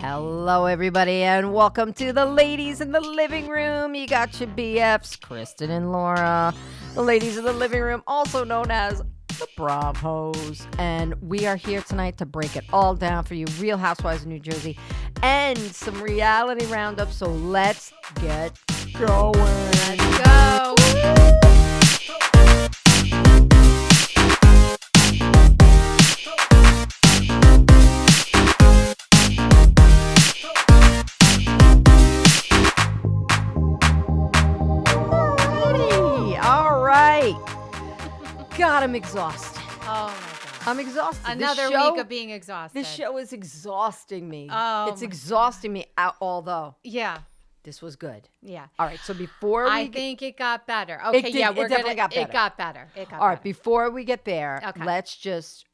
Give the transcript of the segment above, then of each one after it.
Hello, everybody, and welcome to the Ladies in the Living Room. You got your BFs, Kristen and Laura. The Ladies in the Living Room, also known as the BravHos. And we are here tonight to break it all down for you. Real Housewives of New Jersey and some reality roundup. So let's get going. Let's go. God, I'm exhausted. Oh, my God. I'm exhausted. Another week of being exhausted. This show is exhausting me. Oh, it's exhausting me, although yeah. this was good. Yeah. All right, so before I think it got better. Okay, yeah, we're definitely got better. It got better. All right, before we get there, Okay. let's just,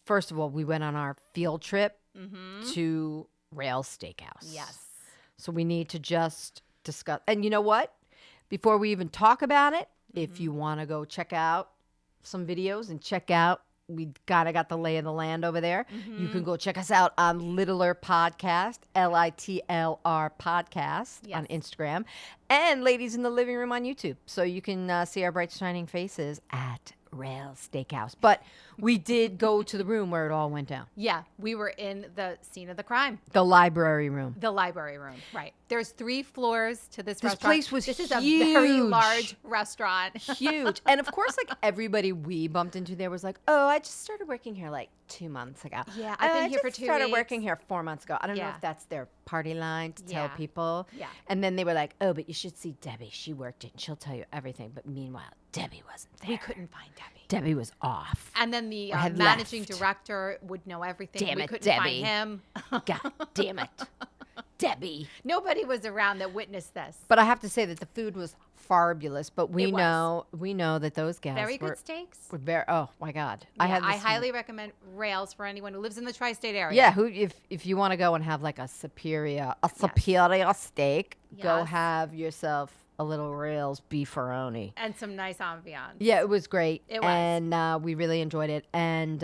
first of all, we went on our field trip to Rails Steakhouse. Yes. So we need to just discuss. And you know what? Before we even talk about it, if you want to go check out some videos and check out, we got the lay of the land over there. You can go check us out on Littler Podcast, LITLR Podcast on Instagram, and Ladies in the Living Room on YouTube. So you can see our bright shining faces at Rails Steakhouse. But we did go to the room where it all went down. Yeah, we were in the scene of the crime. The library room. The library room, right. There's 3 floors to this restaurant. Place was This is huge. a very large restaurant. Huge. And of course, like everybody we bumped into there was like, oh, I just started working here like 2 months ago. Yeah, I've been here for 2 weeks. I started working here 4 months ago. I don't know if that's their party line to tell people. Yeah. And then they were like, oh, but you should see Debbie. She worked it and she'll tell you everything. But meanwhile, Debbie wasn't there. We couldn't find Debbie. Debbie was off. And then the had managing left. director would know everything. Damn we it, couldn't Debbie. find him. God damn it. Debbie. Nobody was around that witnessed this. But I have to say that the food was fabulous. But we It was. know that those guys Very good steaks. were very, oh my God. Yeah, I highly recommend Rails for anyone who lives in the tri-state area. Yeah, if you want to go and have like a superior steak, go Yes. have yourself a little Rails beefaroni. And some nice ambiance. Yeah, it was great. It was. And we really enjoyed it. And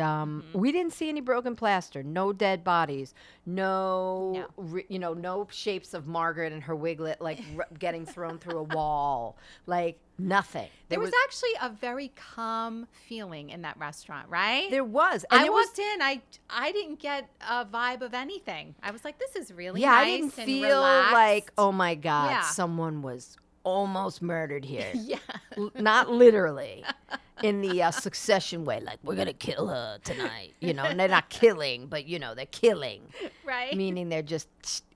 we didn't see any broken plaster, no dead bodies, no shapes of Margaret and her wiglet like getting thrown through a wall, like nothing. There was actually a very calm feeling in that restaurant, right? There was. And I walked in. I didn't get a vibe of anything. I was like, this is really nice. I didn't and feel relaxed. like, oh my God, Yeah. someone was almost murdered here. Yeah. Not literally in the Succession way, like we're gonna kill her tonight, and they're not killing, but they're killing, Right. meaning they're just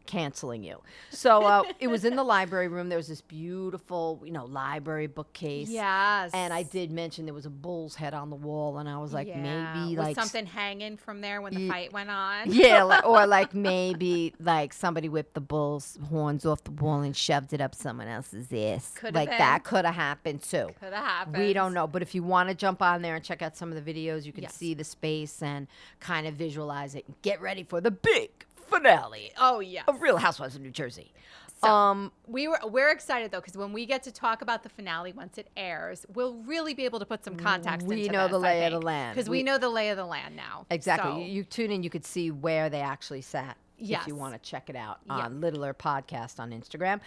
canceling you. So it was in the library room. There was this beautiful library bookcase. Yes. And I did mention there was a bull's head on the wall, and I was like, maybe was like something hanging from there when the fight went on. yeah, or like maybe like somebody whipped the bull's horns off the wall and shoved it up someone else's ass. Could've like been. that could have happened too. Could have happened. We don't know, but if you want to jump on there and check out some of the videos, you can Yes. see the space and kind of visualize it. Get ready for the big finale Oh yeah. of Real Housewives of New Jersey. So, we're excited though, because when we get to talk about the finale once it airs, we'll really be able to put some context We into know this, the lay of the land. because we know the lay of the land now. Exactly. So, You tune in, you could see where they actually sat. Yes. If you want to check it out Yeah. on Littler Podcast on Instagram.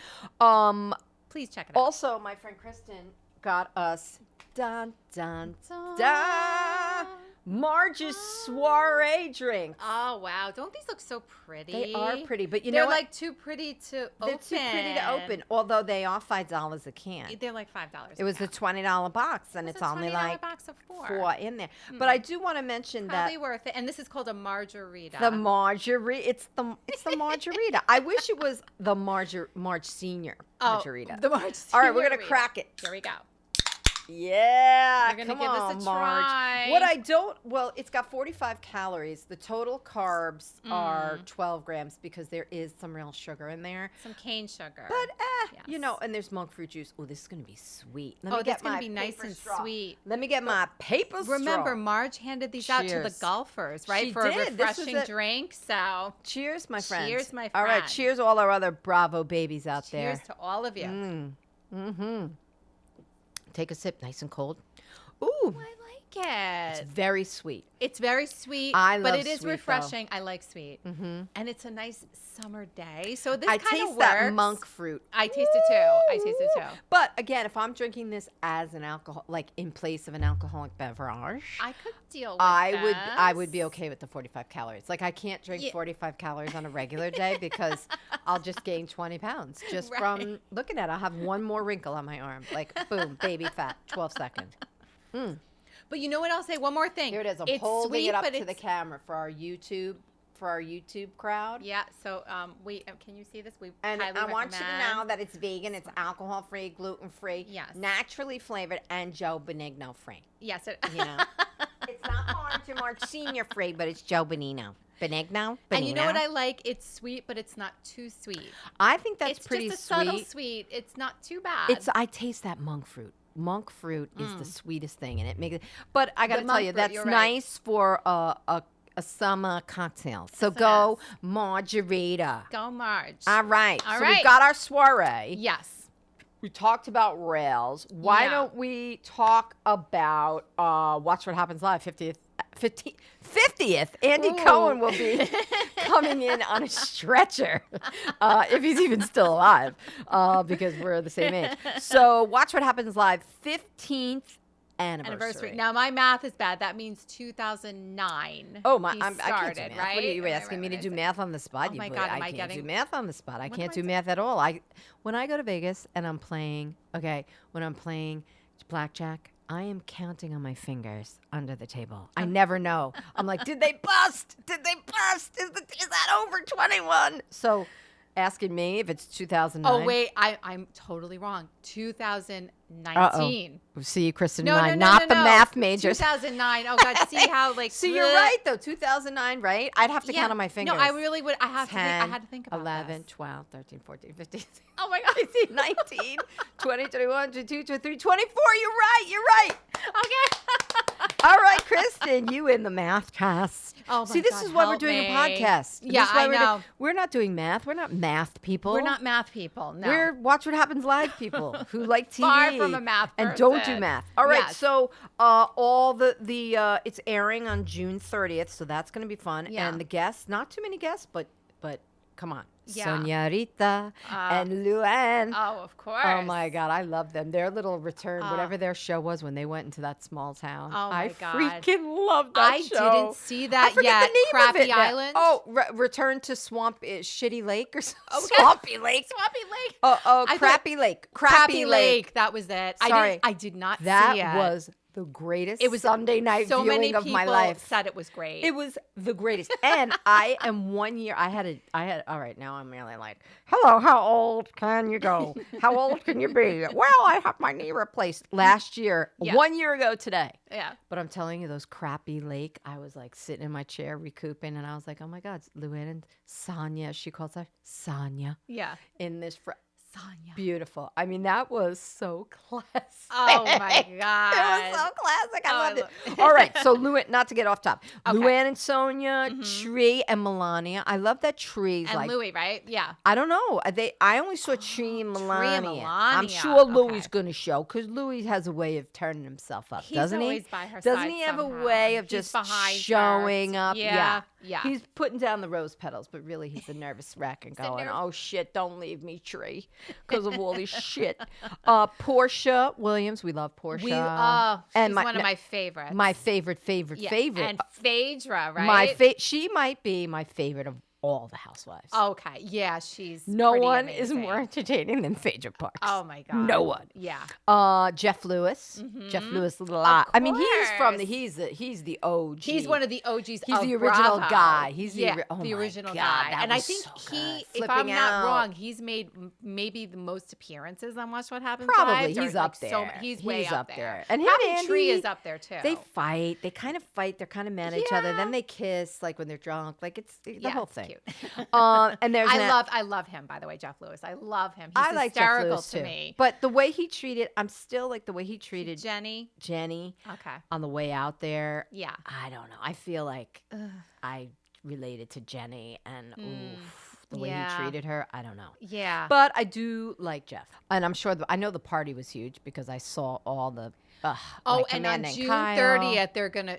please check it out. Also, my friend Kristen got us dun dun Dun. dun Marge's soiree drink. Oh wow! Don't these look so pretty? They are pretty, but they're know what? like too pretty to open. They're too pretty to open. Although they are $5 a can. They're like $5. It was the $20 box, and It's it's a only $20 like box of 4. 4 in there. But I do want to mention Probably that worth it. And this is called a margarita. the margarita. It's the margarita. I wish it was the Marge Senior margarita. The Marge. All right, we're gonna Seniorita. crack it. Here we go. Yeah, We're gonna come give on, this a Marge. try. What I don't, well, it's got 45 calories. The total carbs are 12 grams because there is some real sugar in there. Some cane sugar. But, Yes. and there's monk fruit juice. Oh, this is going to be sweet. That's going to be nice and sweet. Let me get my paper straw. Remember, Marge handed these out to the Cheers. golfers, right? She for did. a This was refreshing drink. So Cheers, my friends. Cheers, my All right, friend. cheers all our other Bravo babies out there. cheers to all of you. Mm-hmm. Take a sip, nice and cold. Ooh. I like it. It's very sweet. It's very sweet, I love but it is sweet, refreshing. I like sweet. Mm-hmm. And it's a nice summer day. So this I kind of taste works. that monk fruit. I taste it too. I taste it too. But again, if I'm drinking this as an alcohol, like in place of an alcoholic beverage, I could deal with I this. would be okay with the 45 calories. Like I can't drink 45 calories on a regular day because I'll just gain 20 pounds just from looking at it. I'll have one more wrinkle on my arm. Like boom, baby fat, 12 seconds. But you know what? I'll say one more thing. Here it is. I'm It's holding sweet, it up but to the camera for our YouTube crowd. Yeah. So can you see this? We And highly I want you to know recommend. that it's vegan, it's alcohol free, gluten free, Yes. naturally flavored, and Joe Benigno free. Yes. You know, it's not Orange and March Senior free, but it's Joe Benigno. Benigno. And you know what I like? It's sweet, but it's not too sweet. I think that's It's pretty just a sweet. subtle sweet. It's not too bad. I taste that monk fruit. Monk fruit is the sweetest thing, and it makes it. But I got to tell you, monk fruit, that's you're right. nice for a summer cocktail. So go margarita. Go Marge. All right. All so right. we've got our soiree. Yes. We talked about Rails. Why Yeah. don't we talk about Watch What Happens Live 50th? Andy Ooh. Cohen will be coming in on a stretcher, if he's even still alive, because we're the same age. So Watch What Happens Live 15th anniversary. Now my math is bad. That means 2009. Oh my! he I can't do started, math. right? What are you Right, asking me to right, do right. math on the spot? Oh you my boy. God, am I I can't do getting- math on the spot. I What can't am I do math at all. When I go to Vegas and I'm playing, when I'm playing blackjack, I am counting on my fingers under the table. I never know. I'm like, did they bust? Did they bust? Is that over 21? So, asking me if it's 2009. Oh wait, I'm totally wrong. 2019. See, Kristen No, and I, no, no, not no, the no. math majors. 2009. Oh God, see how like. See, you're right though. 2009, right? I'd have to count on my fingers. No, I really would. I have to. I had to think about 11, this. 12, 13, 14, 15. Oh my God. 18, 19, 20, 21, 22, 23, 24. You're right. You're right. Okay. All right, Kristen, you in the math test. Oh, See, my this God, is why we're help doing me. a podcast. Yeah, This is why I know. We're not doing math. We're not math people. We're not math people. No. We're Watch What Happens Live people who like TV Far from a math and don't do person. math. All right, Yes. so all the it's airing on June 30th, so that's going to be fun. Yeah. And the guests, not too many guests, but come on, Yeah. Señorita and Luann. Oh, of course. Oh my God, I love them. Their little return, whatever their show was when they went into that small town. Oh my I God. freaking love that I show. didn't see I that forget yet. the name Crappy of it now. Island. Oh, Return to Swamp Shitty Lake or something. Okay. Swampy Lake. Swampy Lake. Oh, Crappy Lake. Crappy Lake. That was it. Sorry. I did not see That it. was the greatest It was Sunday night so many viewing of people my life. said it was great. It was the greatest. And I am 1 year. I had, all right, now I'm really like, hello, how old can you go? How old can you be? Well, I have my knee replaced last year, Yeah. 1 year ago today. Yeah. But I'm telling you, those Crappy Lake, I was like sitting in my chair recouping, and I was like, oh my God, Luann and Sonia, she calls her Sonia, Yeah. in this. Sonia. Beautiful. I mean, that was so classic. Oh my God. It was so classic. I loved love it. All right. So Luann, not to get off top. Okay. Luann and Sonia, Tree and Melania. I love that Tree's And like. Louis, right? Yeah. I don't know. I only saw Tree and Melania. I'm Melania. sure Louis Okay. going to show because Louis has a way of turning himself up, He's doesn't always he? by her Doesn't side he have somehow. a way of He's just behind her. showing up? Yeah. He's putting down the rose petals, but really he's a nervous wreck and going, nervous- oh shit, don't leave me, Tree, because of all this shit. Portia Williams, we love Portia. She's one of my favorites. My favorite. And Phaedra, right? She might be my favorite of all the housewives. Okay. Yeah, she's No pretty one is amazing. more entertaining than Phaedra Parks. Oh my God. No one. Yeah. Jeff Lewis. Jeff Lewis a lot. I mean, he's from the course. he's the OG. He's one of the OGs. He's of the original Bravo. guy. He's the yeah, oh the my original God, guy. that And I was think so he, good. if Flipping I'm not out. wrong, he's made maybe the most appearances on Watch What Happens Probably Live, or he's like up there. he's way up there. there. And him Probably and Tree Andy, is up there too. They fight. They kind of fight. They're kind of mad at each other. Yeah. Then they kiss, like when they're drunk. Like it's the whole it's thing. Cute. And there's I love him, by the way, Jeff Lewis. I love him. He's I like Jeff hysterical Lewis to too. me. But the way he treated, I'm still like the way he treated Jenny. Okay. on the way out there. Yeah. I don't know. I feel like I related to Jenny and oof, the way he Yeah. treated her. I don't know. Yeah. But I do like Jeff. And I'm sure, I know the party was huge because I saw all the, and on June 30th, they're gonna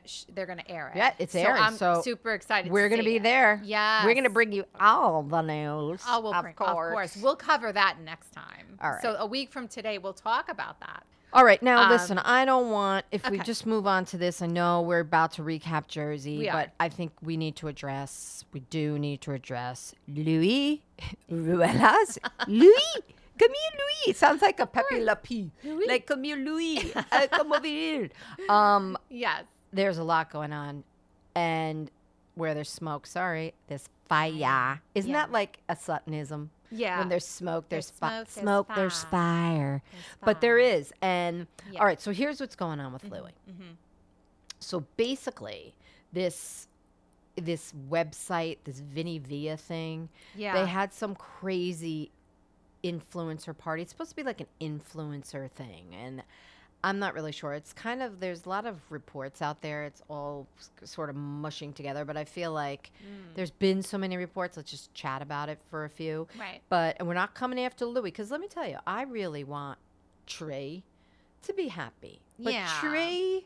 air it. Yeah, it's airing. I'm So super excited. We're going to be there. Yeah, we're gonna bring you all the news. Oh, of course. We'll cover that next time. All right. So a week from today, we'll talk about that. All right, now listen, I don't want, if we okay. just move on to this, I know we're about to recap Jersey, We but are. I think we need to address, Louis, Ruelas, Louis, come here, Louis. It sounds like a Pepe Le Pew. Louis. Like, come here, Louis, come over here. Yes. There's a lot going on, and where there's smoke, there's fire. Isn't that like a Suttonism? Yeah. When there's smoke, there's smoke, smoke, there's there's fire. There's But there fire. is. And all right, so here's what's going on with Louis. So basically, this website, this Vinny Via thing, they had some crazy influencer party. It's supposed to be like an influencer thing, and I'm not really sure. It's kind of, there's a lot of reports out there. It's all sort of mushing together, but I feel like there's been so many reports. Let's just chat about it for a few. Right. And we're not coming after Louis, because let me tell you, I really want Trey to be happy. But Yeah. Trey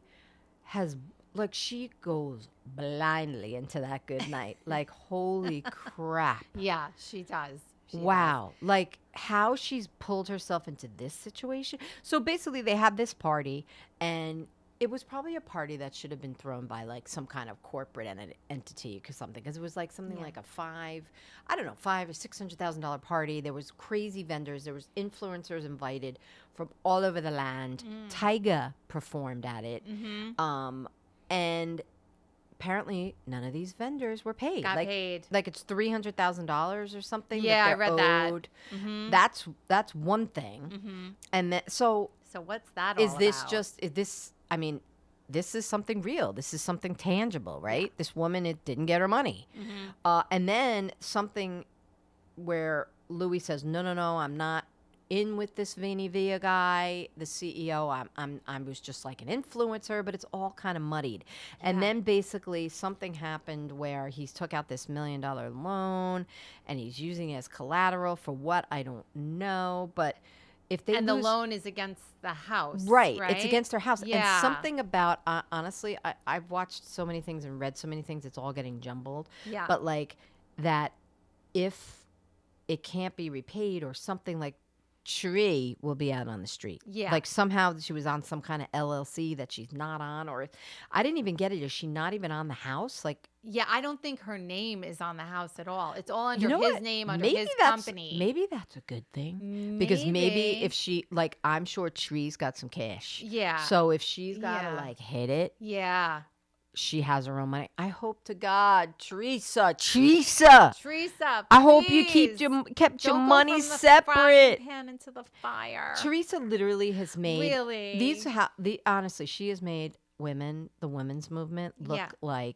has, like, she goes blindly into that good night. Like, holy crap. Yeah, she does. Wow. Like, how she's pulled herself into this situation. So basically, they had this party, and it was probably a party that should have been thrown by, like, some kind of corporate entity or something, because it was like something like a $500,000 or $600,000 party. There was crazy vendors. There was influencers invited from all over the land. Tyga performed at it. And apparently none of these vendors were paid. Got paid. Like it's $300,000 or something. Yeah, that I read owed. that. That's one thing. And then so what's that? is all this about? just is this? I mean, this is something real. This is something tangible, right? This woman, it didn't get her money, and then something where Louis says, no, I'm not in with this Vinny Via guy, the CEO. I was just like an influencer, but it's all kind of muddied. And then basically something happened where he took out this $1 million loan, and he's using it as collateral for what, I don't know. But if they the loan is against the house, right? It's against her house. Yeah. And something about honestly, I've watched so many things and read so many things. It's all getting jumbled. Yeah. But like that, if it can't be repaid or something, like Cherie will be out on the street. Yeah. Like somehow she was on some kind of LLC that she's not on, or I didn't even get it. Is she not even on the house? Like, yeah, I don't think her name is on the house at all. It's all under you know his what? name, under Maybe his that's- company. Maybe that's a good thing. Because maybe if she, like, I'm sure Cherie's got some cash. Yeah. So if she's got to Yeah. like hit it, Yeah. she has her own money. I hope to God, Teresa. Teresa, I hope you please. kept your Don't go money from the separate. frying pan into the fire. Teresa literally has made Really? honestly, she has made the women's movement look Yeah. like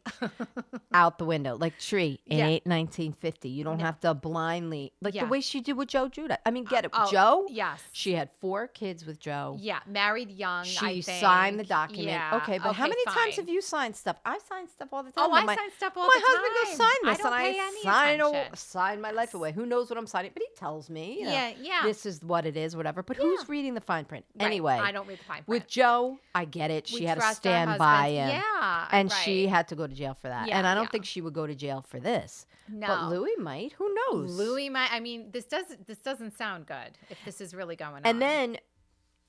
out the window. Like Tree in Yeah. 1950. You don't have to blindly, like Yeah. the way she did with Joe Judah. I mean, get it. Oh, Joe? yes. She had 4 kids with Joe. Yeah, married young. I She think. signed the document. Yeah. Okay, but how many times fine. have you signed stuff? I sign stuff all the time. Oh, I My- sign stuff all my the time. husband goes sign this, I don't and pay I any attention. sign my life away. Who knows what I'm signing? But he tells me. You know, Yeah. This is what it is, whatever. But who's reading the fine print Right. anyway? I don't read the fine print. With Joe, I get it. We She had to trust our stand by husbands. him. Yeah, and right. she had to go to jail for that. Yeah, and I don't yeah. think she would go to jail for this. No. But Louis might. Who knows? Louis might. I mean, this doesn't sound good if this is really going on. And then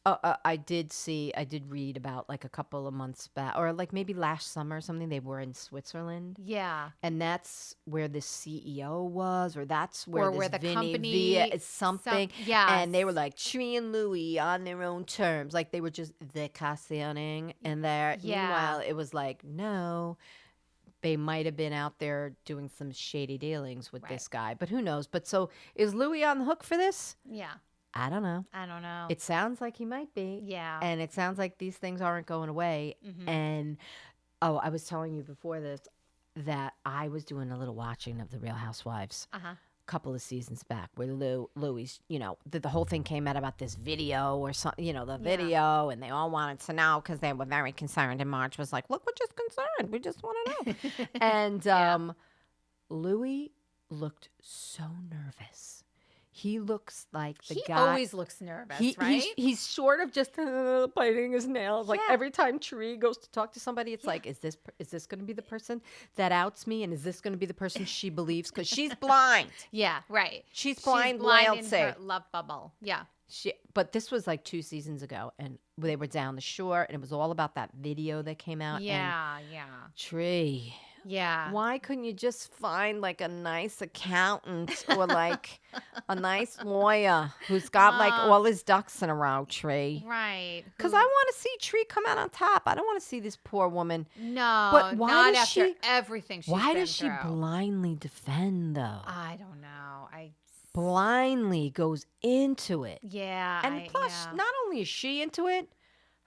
I did read about like a couple of months back, or like maybe last summer or something, they were in Switzerland. Yeah. And that's where the CEO was, or that's where, Or this where the Vinny company- Via is something. yes. And they were like Tree and Louis on their own terms. Like they were just vacationing in there. Yeah. Meanwhile, it was like, no, they might have been out there doing some shady dealings with this guy. But who knows? But so is Louis on the hook for this? Yeah. I don't know. I don't know. It sounds like he might be. Yeah. And it sounds like these things aren't going away. And I was telling you before this that I was doing a little watching of the Real Housewives a couple of seasons back, where Louis, you know, the whole thing came out about this video or something, you know, the video, and they all wanted to know because they were very concerned. And Marge was like, "Look, we're just concerned. We just want to know." And Louis looked so nervous. He looks like the He guy. always looks nervous, right? He's sort of just biting his nails. Like Yeah. every time Tree goes to talk to somebody, it's like, is this going to be the person that outs me, and is this going to be the person she believes? Because she's blind. Yeah, right. She's blind. in Loyalty. her love bubble. Yeah. But this was like 2 seasons ago, and they were down the shore, and it was all about that video that came out. Yeah, and yeah. Tree. Yeah. Why couldn't you just find like a nice accountant or like a nice lawyer who's got like all his ducks in a row, Tree? Right. Because I want to see Tree come out on top. I don't want to see this poor woman. No, But why not does after she- everything she's Why been does she through. blindly defend though? I don't know. Blindly goes into it. Yeah. And plus, not only is she into it,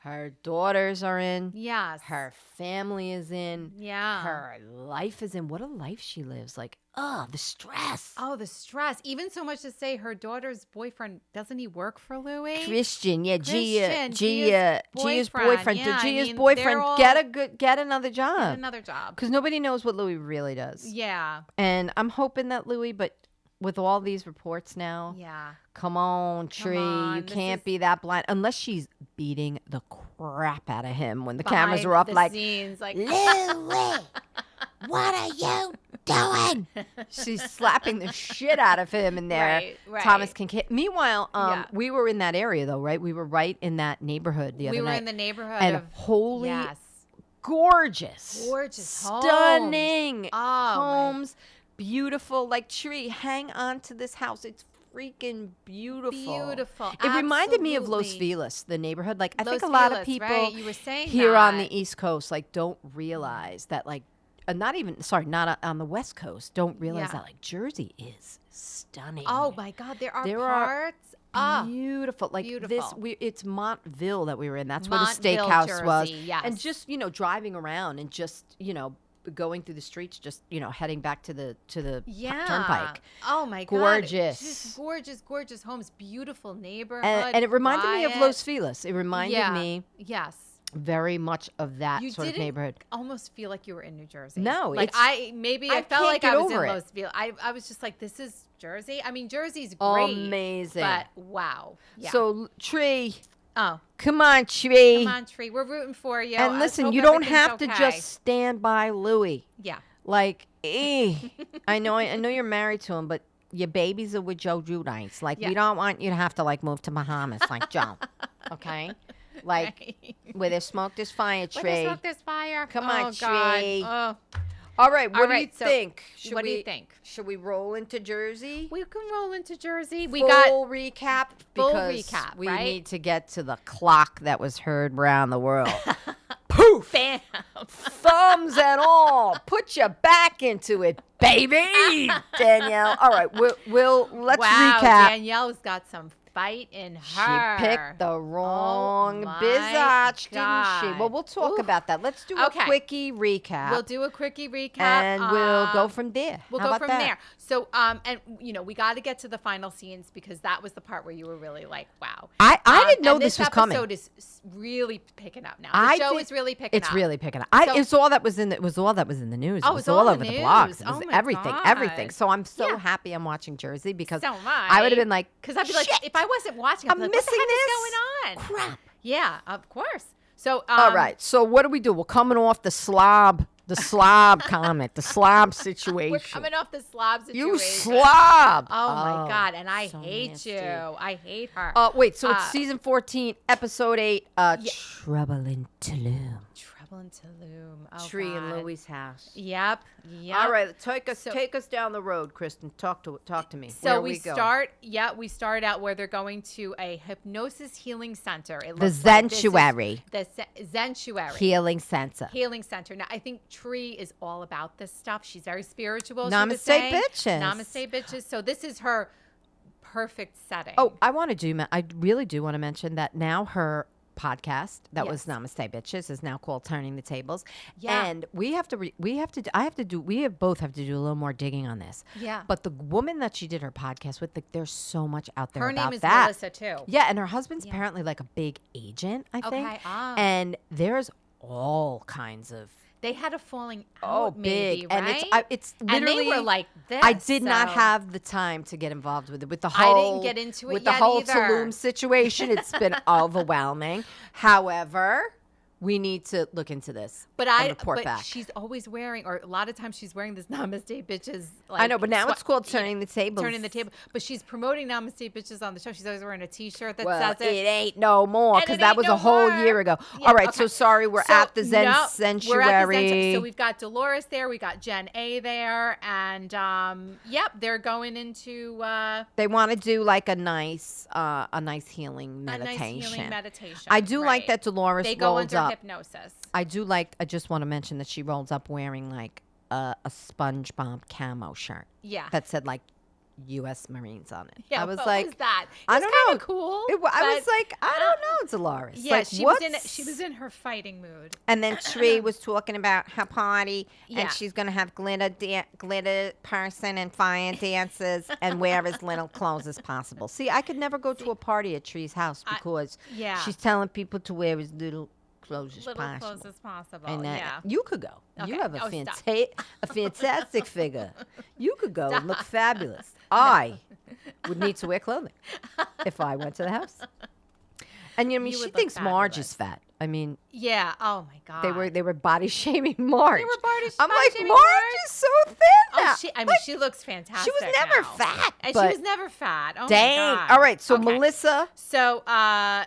her daughters are in. Yes. Her family is in. Yeah. Her life is in. What a life she lives. Like, the stress. Oh, the stress. Even so much to say her daughter's boyfriend, doesn't he work for Louis? Christian, yeah, Christian, Gia's boyfriend. Yeah, Gia's I mean, boyfriend, they're get another job. Another job. Because nobody knows what Louis really does. Yeah. And I'm hoping that Louis, but with all these reports now, Yeah. come on, Tree, on, you this can't is- be that blind unless she's beating the crap out of him when the cameras Behind are up. the Like, scenes, like Louis, what are you doing? She's slapping the shit out of him in there. Right. Thomas Kincaid. Meanwhile, Yeah. we were in that area though, right? We were right in that neighborhood the other we were night. in the neighborhood and of holy, yes. gorgeous, Gorgeous homes. stunning Oh, my- homes. Beautiful, like Tree, hang on to this house. It's freaking beautiful. Beautiful. It reminded me of Los Absolutely. Feliz, the neighborhood. Like I Los think a lot of Feliz, people right? You were saying here on that. the East Coast like don't realize that like not on the West Coast don't realize Yeah. that like Jersey is stunning. Oh my God, there are There parts. beautiful. Like beautiful. it's Montville that we were in. That's Montville, where the steakhouse was. Jersey, yes. And just, driving around and just, going through the streets, just, heading back to the turnpike. Oh my God. Gorgeous. Just gorgeous homes. Beautiful neighborhood. And it reminded me of quiet. Los Feliz. It reminded me Yes. very much of that You sort of didn't neighborhood. almost feel like you were in New Jersey. No, like I I felt like can't I get was in over it. Los Feliz. I was just like, this is Jersey. I mean, Jersey's great, Amazing. but wow. Yeah. So, Tree, oh, come on, Tree. come on, Tree. We're rooting for you. And Let's listen, hope you don't everything's have to okay. just stand by Louis. Yeah. Like, I know you're married to him, but your babies are with Joe Judice. Like, Yeah. we don't want you to have to like move to Bahamas like Joe. Okay? Like, Right. where there's smoke, there's fire, Where Tree. there's smoke, there's fire. Come oh, on, God. Tree. Oh. All right, what All do you right, so think? what do you think? Should we roll into Jersey? We can roll into Jersey. We Full got recap full because recap, we right? need to get to the clock that was heard around the world. Poof! bam. Thumbs and all. Put your back into it, baby. Danielle. All right, let's Wow, recap. Danielle's got some fight in She her. picked the wrong my bizacch, didn't she? God. Well, we'll talk Oof. about that. Let's do Okay. a quickie recap. We'll do a quickie recap. and we'll go from there. We'll How go about from that? there. So, and we got to get to the final scenes because that was the part where you were really like, "Wow!" I didn't know and this was coming. Episode is really picking up now. The show is really picking up. It's really picking up. So- It's all that was in. It was all that was in the news. Oh, it was it's all all over the the blogs. news. It was Oh my everything. God. So I'm so Yeah. happy I'm watching Jersey because So am I. I would have been like, Because I'd be like, "Shit, if I wasn't watching, I'd I'm be like, missing what the heck this. is going on? Crap. Yeah, of course. So, All right. So what do we do? We're coming off the slob comment, the slob situation. We're coming off the slob situation. You slob. Oh my God, and I so hate nasty. you. I hate her. Wait. So it's Uh, season 14, episode 8. Trouble in Tulum. Trouble in Tulum. Oh, Tree in God. Louis' house. Yep. All right, take us down the road, Kristen. Talk to me. So Where we go? start out where they're going to a hypnosis healing center. It The looks like this is Zentuary. The Zentuary. Healing Center. Healing Center. Now, I think Tree is all about this stuff. She's very spiritual. Namaste, she was saying. bitches. Namaste, bitches. So this is her perfect setting. Oh, I really do want to mention that now her podcast that was Yes. Namaste Bitches is now called Turning the Tables. Yeah. And we both have to do a little more digging on this. Yeah. But the woman that she did her podcast with, like, there's so much out there her about name is that. Melissa, too. Yeah, and her husband's apparently like a big agent, I think. Okay, ah. And there's all kinds of They had a falling Oh, out, maybe, big. right? And it's literally. and they were like this. I did not so- have the time to get involved with it. With the I whole, didn't get into it with yet the whole either. Tulum situation, it's been overwhelming. However, we need to look into this and report back. She's always wearing, or a lot of times she's wearing this Namaste Bitches. Like, I know, but now it's called turning the table. Turning the table. But she's promoting Namaste Bitches on the show. She's always wearing a T-shirt that Well, says it. it ain't no more And because it that ain't was no a whole more. year ago. Yeah, All right, okay. so sorry, we're at the Zen Sanctuary. We're at the Zen Sanctuary. So we've got Dolores there, we got Jen A there, and they're going into They want to do like a nice healing a meditation. nice healing meditation. I do like right. that Dolores They go rolls under up. hypnosis. I just want to mention that she rolls up wearing like a SpongeBob camo shirt Yeah. that said like U.S. Marines on it. Yeah, I was what like, was that? I It was don't know. kinda cool. I was but- like, I don't know, Dolores. Yeah, like, she was in her fighting mood. And then Tree was talking about her party, Yeah. and she's gonna have glitter person and fire dances, and wear as little clothes as possible. See, I could never go to a party at Tree's house because yeah. she's telling people to wear as little clothes as Little possible. clothes as possible. And yeah. you could go. Okay. You have Oh, a fantastic figure. You could go and look fabulous. I would need to wear clothing if I went to the house. And you know, I mean, You she would look thinks Marge fabulous. is fat. I mean, Yeah. Oh my God. they were body shaming Marge. They were body I'm like, shaming Marge Marge? is so thin now. Oh, she looks fantastic. she was never now. fat, And but she was never fat. Oh dang. my God. All right, so Okay. Melissa. So,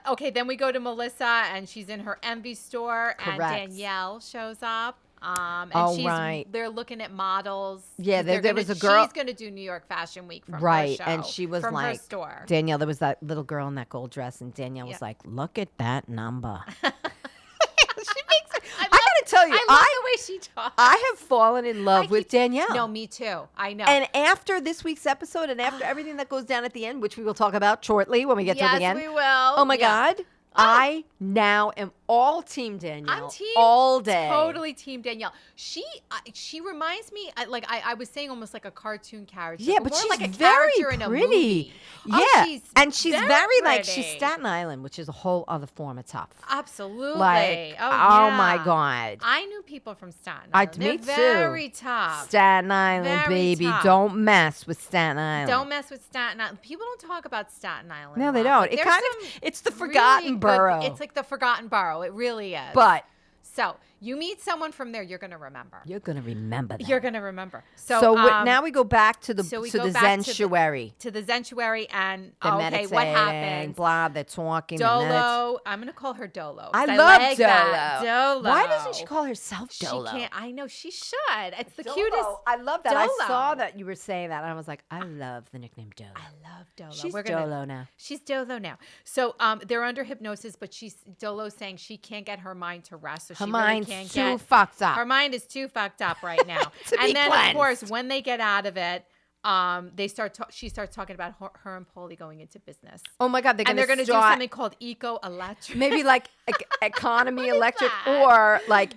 okay, then we go to Melissa, and she's in her envy store, and Correct. Danielle shows up. And Oh, right. they're looking at models. Yeah, 'cause there was a girl- She's going to do New York Fashion Week from her Right, show, and she was from like, her store. Danielle, there was that little girl in that gold dress, and Danielle was Yeah. like, look at that number. She makes it. I gotta tell you, I love the way she talks. I have fallen in love with Danielle. No, me too. I know. And after this week's episode and after everything that goes down at the end, which we will talk about shortly when we get to the end. Yes, we will. Oh my Yeah. God. I now am all team Danielle. I'm team all day. Totally team Danielle. She reminds me I was saying almost like a cartoon character. Yeah, but more she's like a very character in a pretty. movie. Yeah, Oh, and she's very like she's pretty. Staten Island, which is a whole other form of tough. Absolutely. Like, oh my yeah. God. I knew people from Staten Island. Me They're too. very tough. Staten Island, Very baby. tough. Don't mess with Staten Island. Don't mess with Staten Island. People don't talk about Staten Island. No, a they lot, don't. but It there's kind some of it's the really forgotten good- borough. It's like the forgotten borough. It really is. But so you meet someone from there, you're going to remember. you're gonna remember that. You're going to remember. Now we go back to the so we to go the back sanctuary. to the sanctuary, and They're okay, what meditating, happens? Blah, they're talking. they're Dolo. I'm gonna call her Dolo. I 'cause love like Dolo. that. Dolo. Why doesn't she call herself Dolo? She can't. I know she should. It's the Dolo. cutest. I love that. I Dolo. saw that you were saying that, and I was like, I love the nickname Dolo. I love Dolo. She's We're gonna, Dolo now. She's Dolo now. So they're under hypnosis, but Dolo's saying she can't get her mind to rest. So Her she mind's really can't too get fucked up. Her mind is too fucked up right now. To be and then cleansed. of course when they get out of it, she starts talking about her and Paulie going into business. Oh my God, they're And they're gonna going to do start something called eco-electric. maybe like economy What is electric that? or like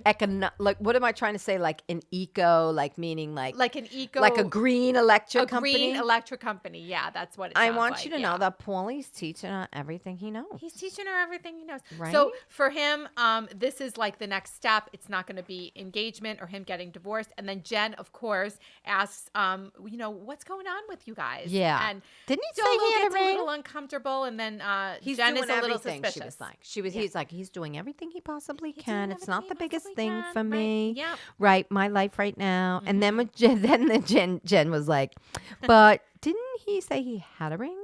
like what am I trying to say? Like an eco, like meaning like an eco, like a green electric company. green electric company. Yeah, that's what it I sounds want like, you to yeah. know that Paulie's teaching her everything he knows. He's teaching her everything he knows. Right? So for him, this is like the next step. It's not going to be engagement or him getting divorced. And then Jen, of course, asks, what's going on with you guys? Yeah. And Didn't he say Dolo he had gets a a ring? little uncomfortable, and then He's Jen doing is a little everything. suspicious. He's like he's doing everything he possibly He's can. doing It's not the everything he biggest possibly thing can, for right. me. Yep. Right, my life right now. And then with Jen was like, but didn't he say he had a ring?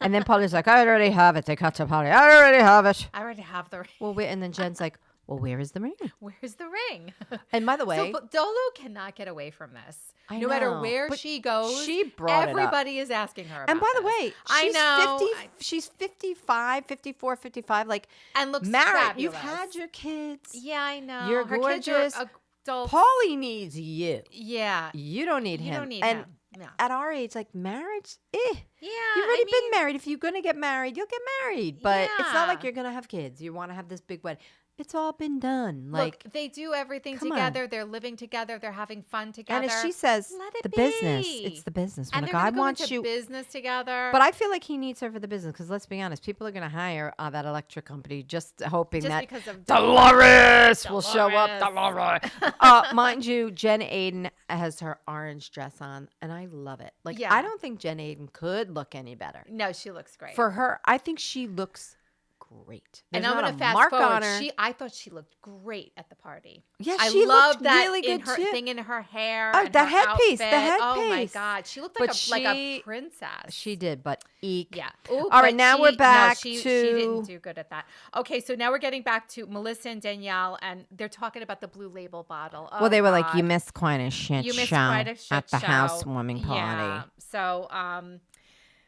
And then Paulie's like, I already have it. They cut to Paulie. I already have it. I already have the ring. Well, and then Jen's like, well, where is the ring? Where's the ring? And by the way, So Dolo cannot get away from this. I No matter know, where but she goes, she brought it up. everybody is asking her about and by the this. way, I she's know. 50, she's 55, 54, 55, like And looks married. fabulous. You've had your kids. Yeah, I know. You're Her gorgeous. Kids are adults. Paulie needs you. Yeah. You don't need You him. don't need and him. No. at our age, like marriage, Yeah. you've already been married. If you're gonna get married, you'll get married. But it's not like Yeah. you're gonna have kids. You want to have this big wedding. It's all been done. Like, look, they do everything come together. on. They're living together. They're having fun together. and as she says, Let it the be. business. It's the business. When And a they're guy gonna go wants into you, business together. but I feel like he needs her for the business because let's be honest, people are going to hire that electric company just hoping just that because of Dolores will show up. Dolores. Dolores. Mind you, Jen Aiden has her orange dress on, and I love it. Like, Yeah. I don't think Jen Aiden could look any better. No, she looks great. For her, I think she looks great. and There's I'm not gonna a fast mark forward. on her. I thought she looked great at the party. Yeah, I she love looked that really in good her too. thing in her hair. Oh, and the her headpiece, the outfit. Oh my headpiece. God, she looked But like a princess. She did, but eek. Yeah. Ooh, All right, but now we're back she to. didn't do good at that. Okay, so now we're getting back to Melissa and Danielle, and they're talking about the Blue Label bottle. Oh, Well, they were like, God. "You missed quite a shit You missed show quite a shit at the show. housewarming party." Yeah. So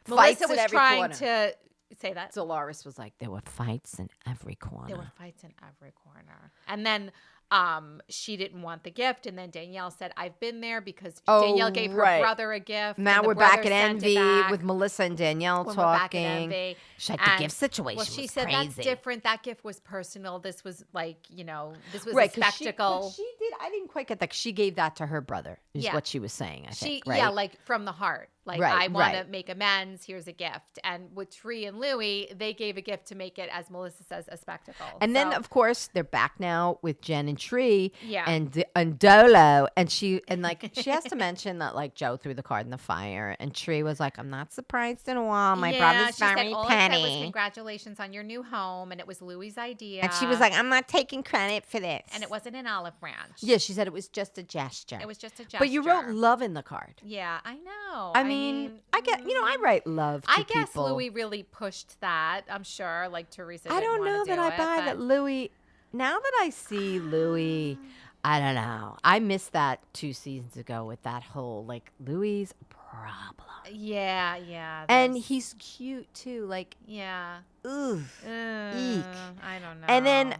Fights Melissa at was every trying corner. to say that. Dolores was like, "There were fights in every corner." There were fights in every corner. And then she didn't want the gift. And then Danielle said, I've been there because Danielle gave her right. brother a gift. Now and the we're back brother at sent it Envy back with Melissa and Danielle when we're back at talking. Envy. She's like, the And- gift situation Well, she was said crazy. that's different. That gift was personal. This was like, this was Right, a 'cause spectacle. She did. I didn't quite get that. She gave that to her brother. Is Yeah. what she was saying. I think. Yeah, Right? like from the heart. Like, Right, I want to right. make amends. Here's a gift. And with Tree and Louie, they gave a gift to make it, as Melissa says, a spectacle. And then, So- of course, they're back now with Jen and Tree Yeah. and Dolo. And she has to mention that, like, Joe threw the card in the fire. And Tree was like, I'm not surprised at all. My brother's she said, very all it said was petty. congratulations on your new home. And it was Louie's idea. And she was like, I'm not taking credit for this. and it wasn't an olive branch. Yeah, she said it was just a gesture. It was just a gesture. But you wrote love in the card. Yeah, I know. I mean, I get, I write love to I guess people. Louie really pushed that. I'm sure, like Teresa. I didn't don't wanna know that do I it, buy but- that Louis. Now that I see Louis, I don't know. I missed that 2 seasons ago with that whole like Louis' problem. Yeah. And there's- he's cute too. Like, yeah. ugh. I don't know. And then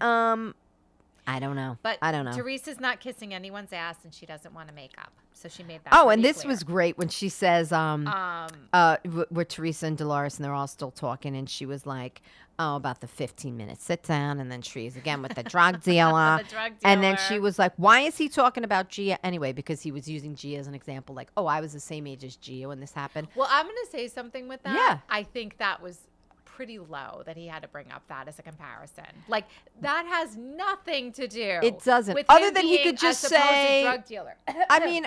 I don't know. But I don't know. Teresa's not kissing anyone's ass, and she doesn't want to make up. So she made that. Oh, pretty and this clear. was great when she says, with Teresa and Dolores, and they're all still talking, and she was like, oh, about the 15-minute sit down, and then she's again with the drug dealer. The drug And then dealer. she was like, why is he talking about Gia anyway? Because he was using Gia as an example, like, oh, I was the same age as Gia when this happened. Well, I'm going to say something with that. Yeah. I think that was pretty low that he had to bring up that as a comparison. Like, that has nothing to do. It doesn't. With Other him than he being could just a supposed say- drug dealer. I mean,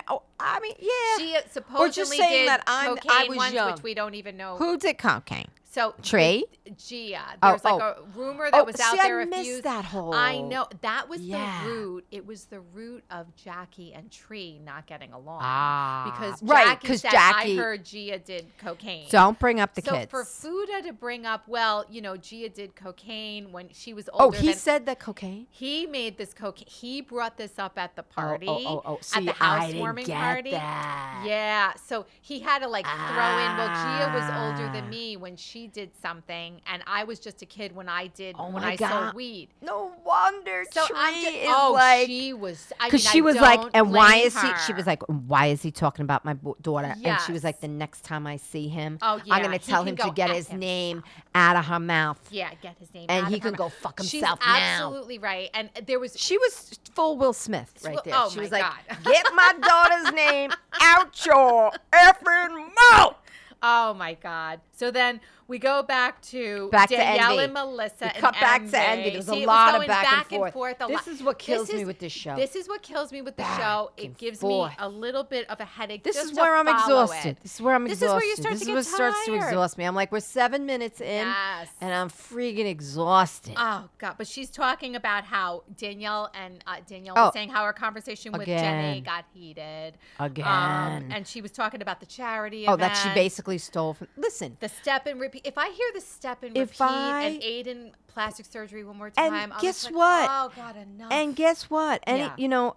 yeah. She supposedly saying did that I cocaine was once, young. which we don't even know. Who did cocaine? So Trey? Gia. Oh, There's like a rumor that was out see, there. I a missed few. that whole. I know that was Yeah. the root. It was the root of Jackie and Tree not getting along. Ah. Because Right, Jackie 'cause said, Jackie- I heard Gia did cocaine. Don't bring up the so kids. for Fuda to bring up, well, Gia did cocaine when she was Oh, older. he than, said that cocaine? he made this cocaine. He brought this up at the party. Oh. See, at the I didn't housewarming get party. that. Yeah. So he had to like throw in. Well, Gia was older Ah. than me when she did something, and I was just a kid when I did Oh when my I God. sold weed. No wonder So Tree I'm just, is like. she was. I Because mean, she I was like, don't and why blame is he? She her. was like, why is he talking about my daughter? And she was like, Yes. the next time I see him, Oh, I'm yeah, gonna he tell can him to go get F his himself. name out of her mouth. Yeah, get his name. And out he of her can go mouth. fuck She's himself now. absolutely right. And there was. She was full Will Smith right there. Oh, she my was like, God. get my daughter's name out your effing mouth. Oh my God! So then we go back to Back to Danielle Envy. and Melissa. We and cut back to Envy. There was a lot of going back and forth. a This lot. is what kills This me is- with this show. This is what kills me with the Back show. and It gives forth. me a little bit of a headache. This just is to where I'm follow exhausted. it. This is where I'm This is exhausted. where you start this to is get what starts to tired. exhaust me. I'm like, we're 7 minutes in, Yes. and I'm freaking exhausted. Oh God! But she's talking about how Danielle Oh. was saying how her conversation with Jenny Again. got heated Again. and she was talking about the charity. Oh, that she event. basically stole from. Listen, The step and repeat. If I hear the step and If repeat I- and Aiden plastic surgery one more time, And I'm guess just like, what? Oh God, enough. and guess what? And Yeah.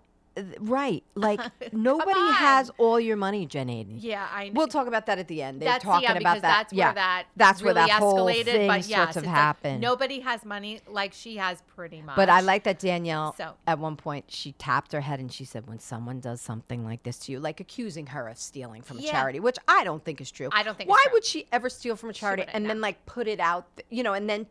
right? Like nobody on. has all your money, Jen Aiden. yeah, I know. We'll talk about that at the end. They're That's talking because about that. that's where that that's where really that whole escalated. thing But yes, sorts of it's like happened. nobody has money like she has, pretty much. But I like that Danielle, So- at one point, she tapped her head and she said, when someone does something like this to you, like accusing her of stealing from a Yeah. charity, which I don't think is true. I don't think Why it's true. would she ever steal from a charity wouldn't, and then, no. like, put it out, and then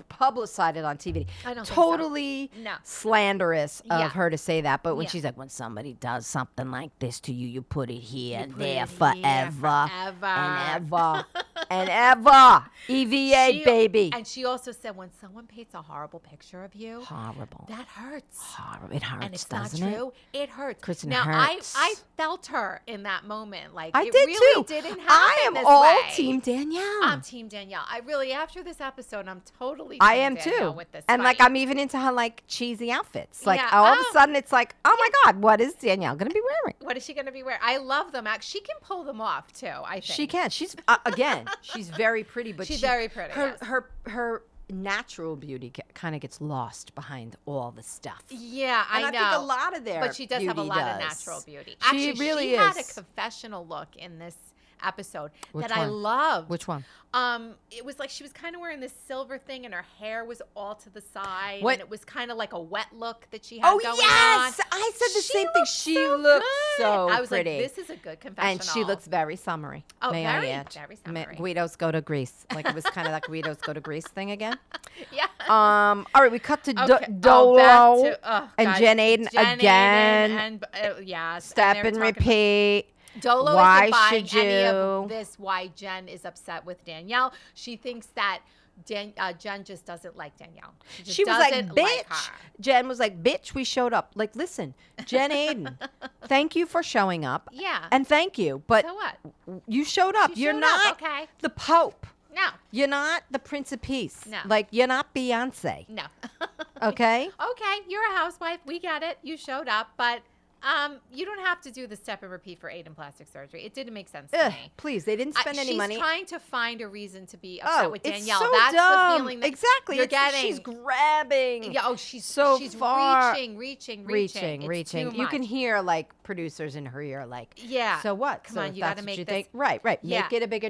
publicized it on TV. I don't Totally think so. No. slanderous Yeah. of her to say that. But when Yeah. she's like, when somebody does something like this to you, you put it here and put there it forever, here and ever and ever. EVA, baby. And she also said, when someone paints a horrible picture of you, Horrible. that hurts. Horrible. It hurts, And it's not doesn't it? true. It hurts. Kristen, now, hurts. I felt her in that moment. Like, I it did really too. didn't happen I am this all way. Team Danielle. I'm Team Danielle. I really, after this episode, I'm totally I Team am Danielle too. with this And like fight. I'm even into her like cheesy outfits. Like Yeah. all of Oh. a sudden it's like, oh my God, what is Danielle gonna be wearing? What is she going to be wearing? I love them. She can pull them off too, I think. She can. She's again, she's very pretty, but She's very pretty, Her yes. her natural beauty kind of gets lost behind all the stuff. Yeah, And I I know. think a lot of their But she does have a beauty lot of does. natural beauty. She Actually, really she had a is. confessional look in this episode Which that I one? loved. Which one? It was like she was kind of wearing this silver thing, and her hair was all to the side, What? and it was kind of like a wet look that she had Oh going yes, on. I said the She same thing. looked She so looks good. so I was pretty. like, this is a good confessional. And she looks very summery. Oh, may very, I add? very summery. Guidos go to Greece. Like it was kind of that Guidos go to Greece thing again. Yeah. All right, we cut to Okay. Dolo Back to, and guys, Jen Aiden again. and yes, Step and and they were talking- repeat. Dolo Why isn't buying should any of you? this. Why Jen is upset with Danielle? She thinks that Jen just doesn't like Danielle. Just She was like, doesn't bitch. her. Jen was like, bitch, we showed up. Like, listen, Jen Aiden, thank you for showing up. Yeah. And thank you. But So what? you showed up. She You're showed not up, okay. the Pope. No. You're not the Prince of Peace. No. Like, you're not Beyonce. No. Okay? Okay, you're a housewife. We get it. You showed up, but you don't have to do the step and repeat for Aiden plastic surgery. It didn't make sense to Ugh, me. please, they didn't spend any money. She's trying to find a reason to be upset with it's Danielle. so That's dumb. the feeling that exactly. you're It's- getting. She's grabbing. Yeah, she's so she's far. reaching. It's too You can much. hear like producers in her ear, like, Yeah. So what? Come So on, if you that's gotta what make you this- think. Right. Yeah. Make it a bigger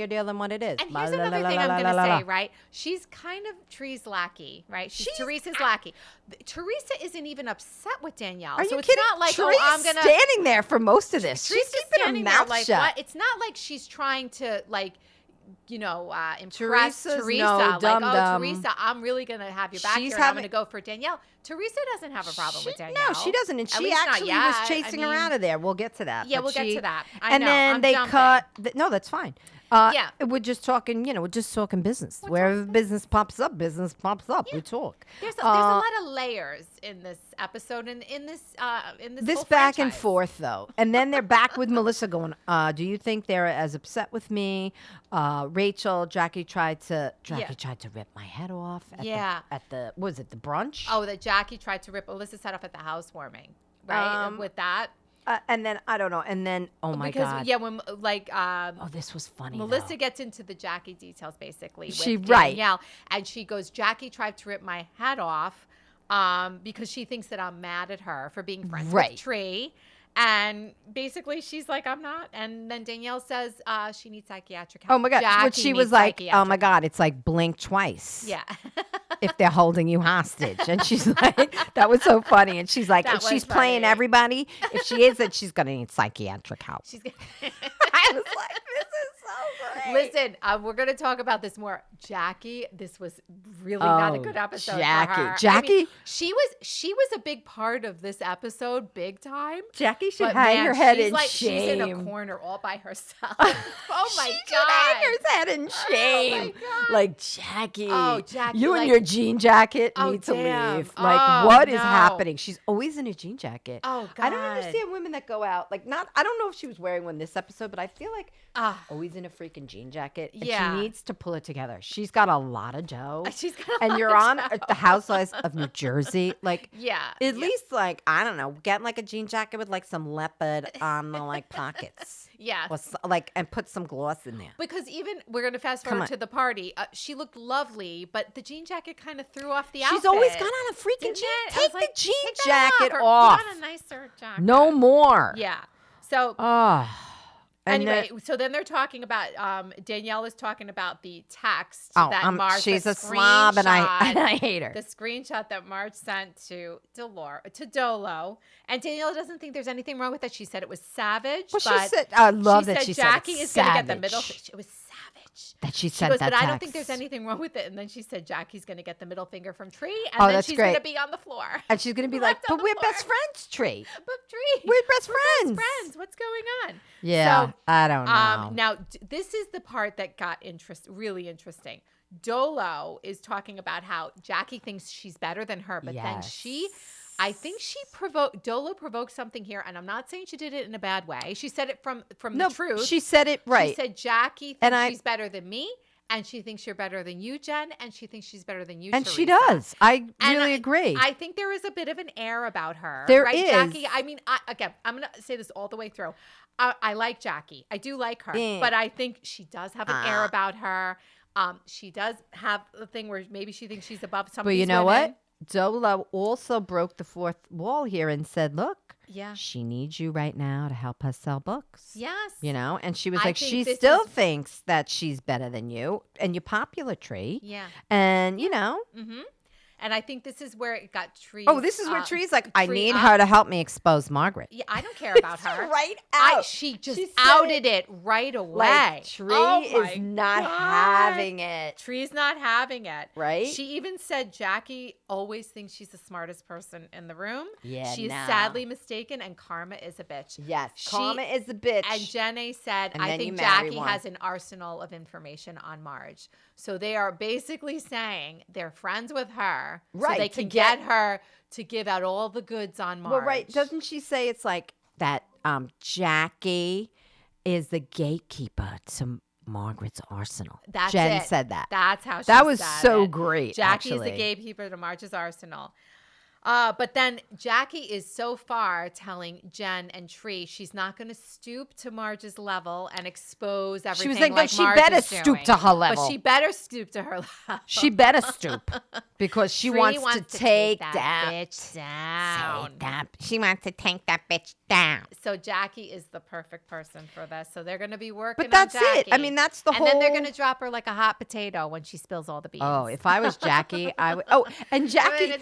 deal than what it is. And La, here's la, la, another la, thing la, I'm la, going to la, la. say, right? She's kind of Tree's lackey, right? She's She's- Teresa's lackey. Teresa isn't even upset with Danielle. Are so you it's kidding? not like, Teresa's I'm going to. standing there for most of this. She's Teresa's keeping her standing mouth there like, shut. what? It's not like she's trying to, like, impress Teresa's Teresa. no Like, dum-dum. Teresa, I'm really going to have your back She's here, and I'm having- going to go for Danielle. Teresa doesn't have a problem with Danielle. No, she doesn't, and At she least not actually yet. was I chasing her mean, out of there. We'll get to that. Yeah, but we'll get she- to that. I And know, then I'm they jumping. cut. No, that's fine. Yeah. we're just talking. We're just talking business. We're Wherever talking business pops up, we talk. There's a lot of layers in this episode and in this This whole back and franchise. forth though, and then they're back with Melissa going. Do you think they're as upset with me? Rachel, Jackie tried to rip my head off. At the was it the brunch? Oh, that Jackie tried to rip Alyssa's head off at the housewarming, right? With that. And then I don't know. And then my God. Yeah, when This was funny. Melissa though. gets into the Jackie details basically with She- right. Danielle, and she goes, Jackie tried to rip my head off because she thinks that I'm mad at her for being friends Right. with Tree. And basically, she's like, I'm not. And then Danielle says she needs psychiatric help. Oh my God. Jackie But she needs was like, oh psychiatric my help. God, it's like blink twice. Yeah. If they're holding you hostage. And she's like, that was so funny. And she's like, That if she's was playing funny. everybody, if she is, then she's going to need psychiatric help. She's I was like, this is so great. Listen, we're going to talk about this more. Jackie, this was really not a good episode Jackie. for her. Jackie? I mean, she was a big part of this episode, big time. Jackie should But hang man, her head she's in like, shame. She's in a corner all by herself. Oh my She God. should hang her head in shame. God. Like, Jackie. Oh, Jackie, You and like- your jean jacket Oh, need to damn. leave. Like, Oh, what is no. happening? She's always in a jean jacket. Oh, I don't God. understand women that go out. Like, I don't know if she was wearing one this episode, but I feel like Ah. always in a freaking jean jacket. And Yeah. she needs to pull it together. She's got a lot of dough. She's got a and lot you're of on dough. the Housewives of New Jersey. Like, Yeah. at least, like, I don't know, get like a jean jacket with like some leopard on the like pockets. Yeah. Or and put some gloss in there. Because even we're going to fast Come forward on. to the party. She looked lovely, but the jean jacket kind of threw off the outfit. She's always got on a freaking Didn't jean. it? I Take was the like, jean take that jacket or off. Put on a nicer jacket. No more. Yeah. So Oh. And anyway, so then they're talking about Danielle is talking about the text Oh, that Marge. she's the a slob, and I screenshot- hate her. The screenshot that Marge sent to Dolo, and Danielle doesn't think there's anything wrong with it. She said it was savage. Well, but she said, I love she that said she Jackie said is going to get the savage. middle. It was savage. bitch. That she She sent goes, that but I don't text. think there's anything wrong with it. And then she said, Jackie's going to get the middle finger from Tree, and Oh, then that's she's great. going to be on the floor. And she's going to be like, Left on but the we're floor. best friends, Tree. But Tree, We're best Best friends. friends. What's going on? Yeah, So, I don't know. now, this is the part that got really interesting. Dolo is talking about how Jackie thinks she's better than her, but then I think Dolo provoked something here, and I'm not saying she did it in a bad way. She said it from the truth. She said it right. She said Jackie thinks she's better than me, and she thinks you're better than you, Jen, and she thinks she's better than you, and Teresa. she does. I really agree. I think there is a bit of an air about her. There right, is. Jackie. I mean, again, I'm going to say this all the way through. I like Jackie. I do like her, but I think she does have an air about her. She does have the thing where maybe she thinks she's above some. But you know what? Dolo also broke the fourth wall here and said, look, she needs you right now to help us sell books. Yes. You know, and she was like, she still thinks that she's better than you and you're popular, Tree. Yeah. And, you know. Mm-hmm. And I think this is where it got Tree. Oh, this is where Tree's like, I need her to help me expose Margaret. Yeah, I don't care about her. Right out. She just outed it right away. Like, Tree is not having it. Tree's not having it. Right? She even said Jackie always thinks she's the smartest person in the room. Yeah, she is sadly mistaken, and Karma is a bitch. Yes, Karma is a bitch. And Jenny said, I think Jackie has an arsenal of information on Marge. So they are basically saying they're friends with her, so they can get her to give out all the goods on Marge. Well, right. Doesn't she say it's like that Jackie is the gatekeeper to Margaret's arsenal? Jen said that. That's how she said it. That was said so it. great, Jackie's actually. the gatekeeper to Marge's arsenal. But then Jackie is so far telling Jen and Tree she's not going to stoop to Marge's level and expose everything. She was like, no, she Marge better is stoop doing. to her level. But she better stoop to her level. She better stoop because she wants to take that bitch down. She wants to take that bitch down. So Jackie is the perfect person for this. So they're going to be working. But that's on Jackie. it. I mean, that's the whole. And then they're going to drop her like a hot potato when she spills all the beans. Oh, if I was Jackie, I would. Oh, and Jackie.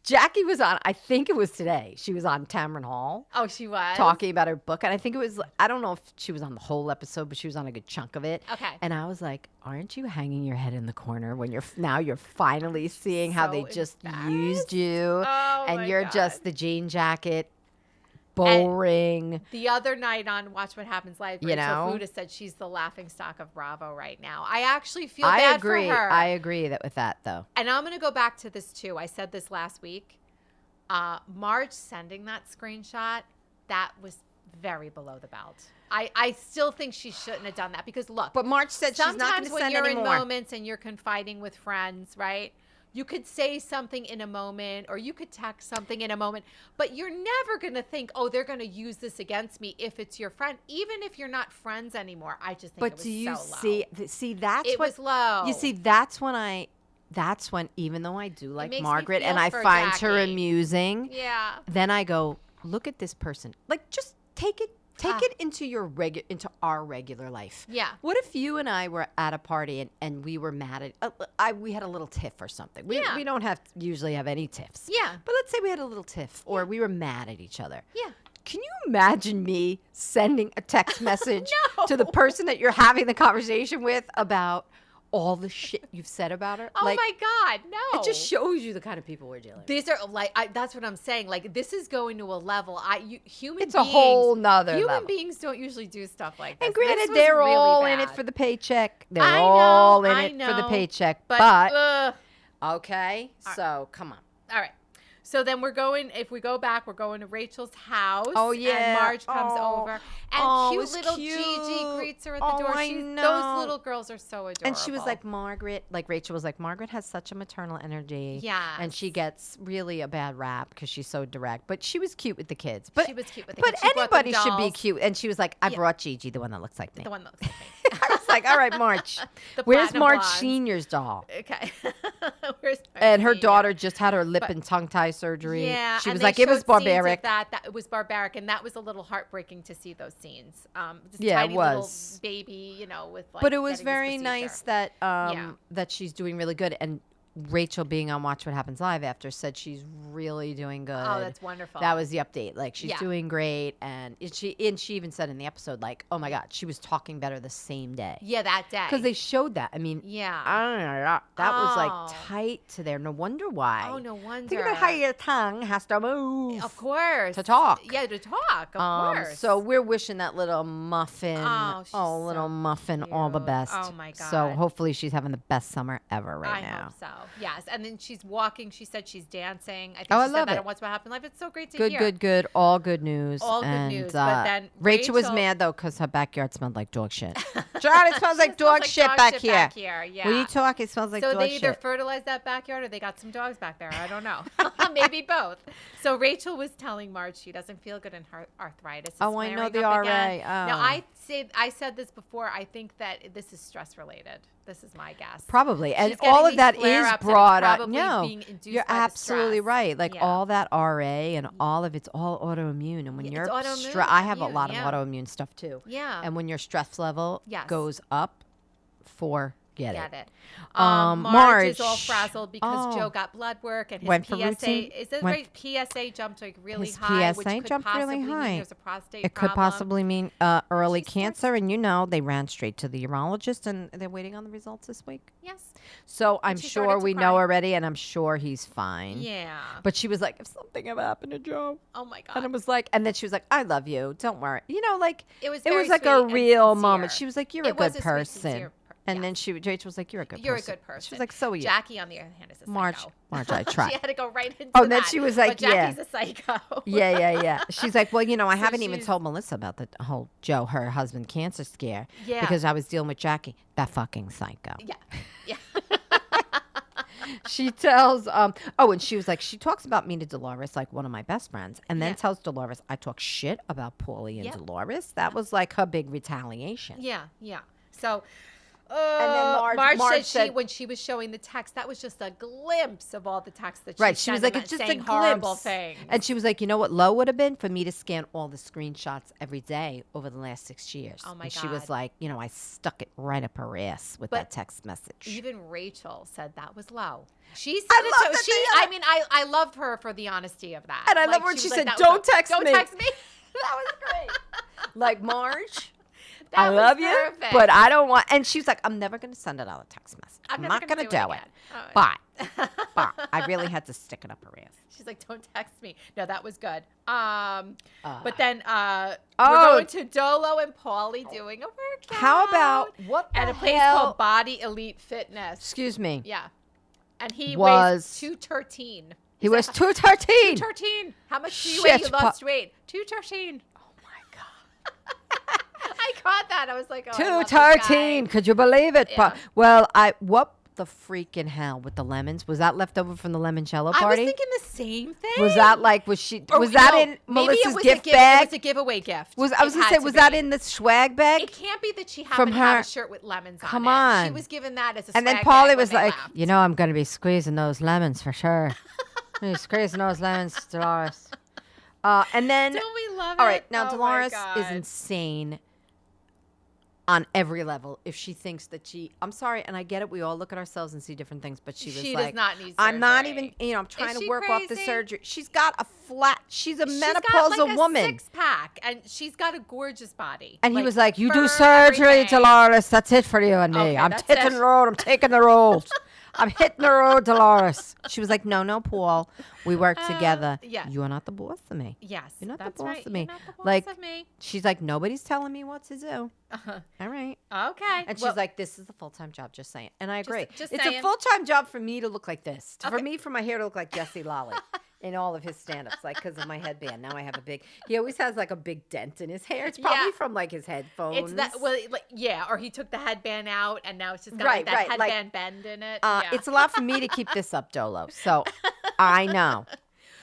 Jackie was on. I think it was today. She was on Tamron Hall. Oh, she was talking about her book, and I think it was. I don't know if she was on the whole episode, but she was on a good chunk of it. Okay. And I was like, "Aren't you hanging your head in the corner when you're finally seeing how they just used you, and you're just the jean jacket." Boring. The other night on Watch What Happens Live, Rachel Fuda said she's the laughing stock of Bravo right now. I actually feel bad for her. I agree with that, though. And I'm going to go back to this, too. I said this last week. Marge sending that screenshot, that was very below the belt. I still think she shouldn't have done that because, look. But Marge said she's not going to send anymore. Sometimes when you're in moments and you're confiding with friends, right? You could say something in a moment or you could text something in a moment, but you're never going to think, oh, they're going to use this against me if it's your friend, even if you're not friends anymore. I just think it was so low. But do you see, that's it was low. You see, that's when, even though I do like Margaret and I find her amusing, then I go, look at this person. Like, just take it into our regular life. Yeah. What if you and I were at a party and we were mad at we had a little tiff or something. We don't usually have any tiffs. Yeah. But let's say we had a little tiff or we were mad at each other. Yeah. Can you imagine me sending a text message to the person that you're having the conversation with about all the shit you've said about her? Oh, my God, no. It just shows you the kind of people we're dealing with. These are that's what I'm saying. Like, this is going to a level. It's a whole nother level. Human beings don't usually do stuff like this. And granted, this they're really all bad. in it for the paycheck. They're all in it for the paycheck. But okay, so come on. All right. So then if we go back, we're going to Rachel's house. Oh, yeah. And Marge comes over. And cute little Gigi greets her at the door. Those little girls are so adorable. And she was like, Rachel was like, Margaret has such a maternal energy. Yeah. And she gets really a bad rap because she's so direct. But she was cute with the kids. But she was cute with the kids. But anybody should be cute. And she was like, I brought Gigi, the one that looks like me. The one that looks like me. I was like, all right, Marge. Where's Marge Senior's doll? Okay. Where's Marge And her Senior? daughter just had her lip and tongue tie surgery. Yeah, she was like, it was barbaric. That it was barbaric, and that was a little heartbreaking to see those scenes. It was. Little baby, with like. But it was very nice that that she's doing really good. And Rachel being on Watch What Happens Live after said she's really doing good. Oh, that's wonderful. That was the update. Like, she's doing great. And she even said in the episode, like, oh my God, she was talking better the same day. Yeah, that day. Because they showed that. I mean, that was like tight to there. No wonder why. Oh, no wonder. Think about how your tongue has to move. Of course. To talk. Yeah, to talk. Of course. So we're wishing that little muffin, little muffin, all the best. Oh my God. So hopefully she's having the best summer ever right now. I hope so. Yes. And then she's walking. She said she's dancing. I think I she love said that it. on What's What Happened Live. It's so great to hear. Good. All good news. All good news. But then Rachel was mad though because her backyard smelled like dog shit. John, it smells like dog shit back here. Yeah. When you talk, it smells like dog shit. So they either fertilized that backyard or they got some dogs back there. I don't know. Maybe both. So Rachel was telling Marge she doesn't feel good in her arthritis. Oh, I know the RA. Now I said this before. I think that this is stress related. This is my guess. Probably. And all of that is brought up. No, you're absolutely stress. right. Like all that RA and all of it's all autoimmune. And when you're I have a lot of autoimmune stuff too. Yeah. And when your stress level goes up, forget it. Marge is all frazzled because Joe got blood work and his went for PSA. routine. Is that right? PSA jumped like really His high, PSA which could jumped possibly really high. mean there's a prostate It problem. could possibly mean early cancer, and they ran straight to the urologist, and they're waiting on the results this week. Yes. So I'm sure we know already, and I'm sure he's fine. Yeah. But she was like, if something ever happened to Joe. Oh my God. And it was like, and then she was like, I love you. Don't worry. Like, it was like a real moment. She was like, you're a good person. And then Rachel was like, you're a good person. You're a good person. She was like, so are you. Jackie, on the other hand, is a psycho. Marge, I tried. She had to go right into that. Then she was like, but Jackie's a psycho. Yeah. She's like, well, I haven't even told Melissa about the whole Joe, her husband, cancer scare. Yeah. Because I was dealing with Jackie. That fucking psycho. Yeah. She tells, and she was like, she talks about me to Dolores like one of my best friends, and then tells Dolores I talk shit about Paulie and Dolores. That was like her big retaliation. Yeah. So, and then Marge said when she was showing the text, that was just a glimpse of all the text that she right. She was like, it's just a horrible glimpse. Things. And she was like, you know what low would have been for me to scan all the screenshots every day over the last 6 years. Oh my God. She was like, I stuck it right up her ass with that text message. Even Rachel said that was low. She said I loved her for the honesty of that. And I love when she said, don't text me. Don't text me. That was great. Like, Marge, I love you, but I don't want. And she's like, I'm never going to send another text message. I'm not going to do it. But I really had to stick it up her ass. She's like, don't text me. No, that was good. But then we're going to Dolo and Paulie doing a workout. How about at a place called Body Elite Fitness. Excuse me. Yeah. And he weighs 213. He was 213. 213. How much do you weigh? You lost weight. 213. Oh my God. I caught that. I was like, 213. Could you believe it? Yeah. Well, what the freaking hell with the lemons? Was that left over from the limoncello party? I was thinking the same thing. Was that like, in Melissa's gift bag? It was a giveaway gift. Was that in the swag bag? It can't be that she happened to have a shirt with lemons on it. Come on. She was given that as a swag and then bag Paulie was like, left. I'm going to be squeezing those lemons for sure. I'm squeezing those lemons, Dolores. And then, don't we love it? All right, now Dolores is insane on every level. If she thinks that I'm sorry, and I get it, we all look at ourselves and see different things, but she does not need surgery. I'm not even, I'm trying to work off the surgery. She's got she's a menopausal woman. She's got like a 6-pack, and she's got a gorgeous body. And he was like, you do surgery, Dolores, that's it for you and me. Okay, I'm hitting the road, I'm taking the road. I'm hitting the road, Dolores. She was like, no, Paul. We work together. Yes. You're not the boss of me. Yes. You're not the boss right. of me. You're not the boss of me. She's like, nobody's telling me what to do. All right. Okay. And she's like, this is a full-time job, just saying. And I agree. Just it's saying. a full-time job for me to look like this. Okay. For my hair to look like Jesse Lally. In all of his stand-ups, like, because of my headband. Now I have he always has like a big dent in his hair. It's probably from like his headphones. It's that, or he took the headband out and now it's just got that headband bend in it. It's a lot for me to keep this up, Dolo. So I know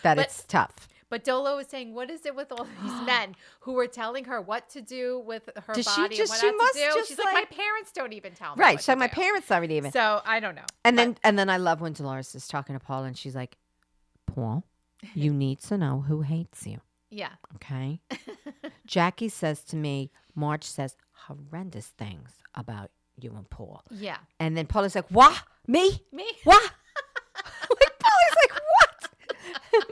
that it's tough. But Dolo was saying, what is it with all these men who were telling her what to do with her body and what not to do? She's like, my parents don't even tell me. Right. So my parents aren't even. So I don't know. And then I love when Dolores is talking to Paul and she's like, Paul, you need to know who hates you. Yeah. Okay. Jackie says to me, Marge says horrendous things about you and Paul. Yeah. And then Paul is like, what? Me? Me? What?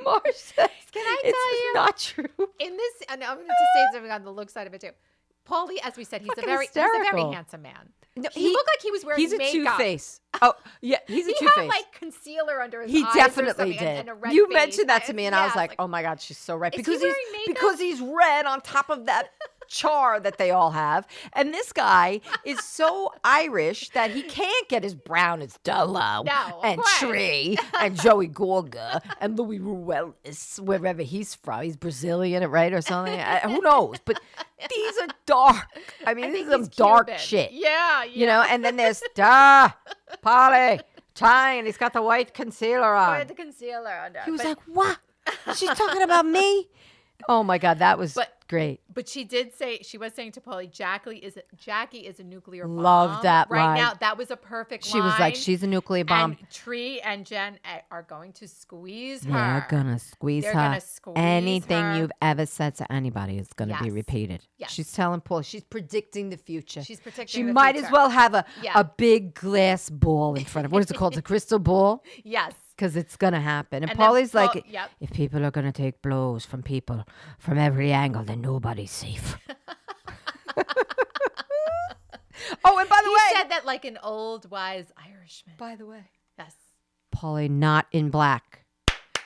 Marsh says, Can I it's tell you? not true. In this, and I'm going to say something on the look side of it too. Paulie, as we said, he's a very handsome man. No, he looked like he was wearing makeup. He's a Two-Face. Oh, yeah, he's a Two-Face. He had like concealer under his eyes. He definitely or something, did. And a red You face. mentioned that to me, and I was yeah, like, oh my God, she's so right. Because He's red on top of that char that they all have. And this guy is so Irish that he can't get as brown as Dolo and Tree and Joey Gorga and Louis Ruelas, wherever he's from. He's Brazilian, right, or something. Who knows? But these are dark. I mean, this is some dark shit. Yeah. You know, and then there's Polly, trying, and he's got the white concealer on. The concealer under. He was like, what? She's talking about me? Oh my God, that was great. But she was saying to Paulie, Jackie is a nuclear bomb. Love that right line. now. That was a perfect line. She was like, she's a nuclear bomb. And Tree and Jen are going to squeeze her. They're gonna squeeze her. Gonna squeeze Anything her. you've ever said to anybody is gonna be repeated. Yes. She's telling Paul. She's predicting the future. She's predicting She the might future. as well have a big glass ball in front of. What is it called? A crystal ball. Yes. Because it's going to happen. And then Paulie's like, yep. if people are going to take blows from people from every angle, then nobody's safe. Oh, and by the way. He said that like an old, wise Irishman. By the way. Yes. Paulie not in black.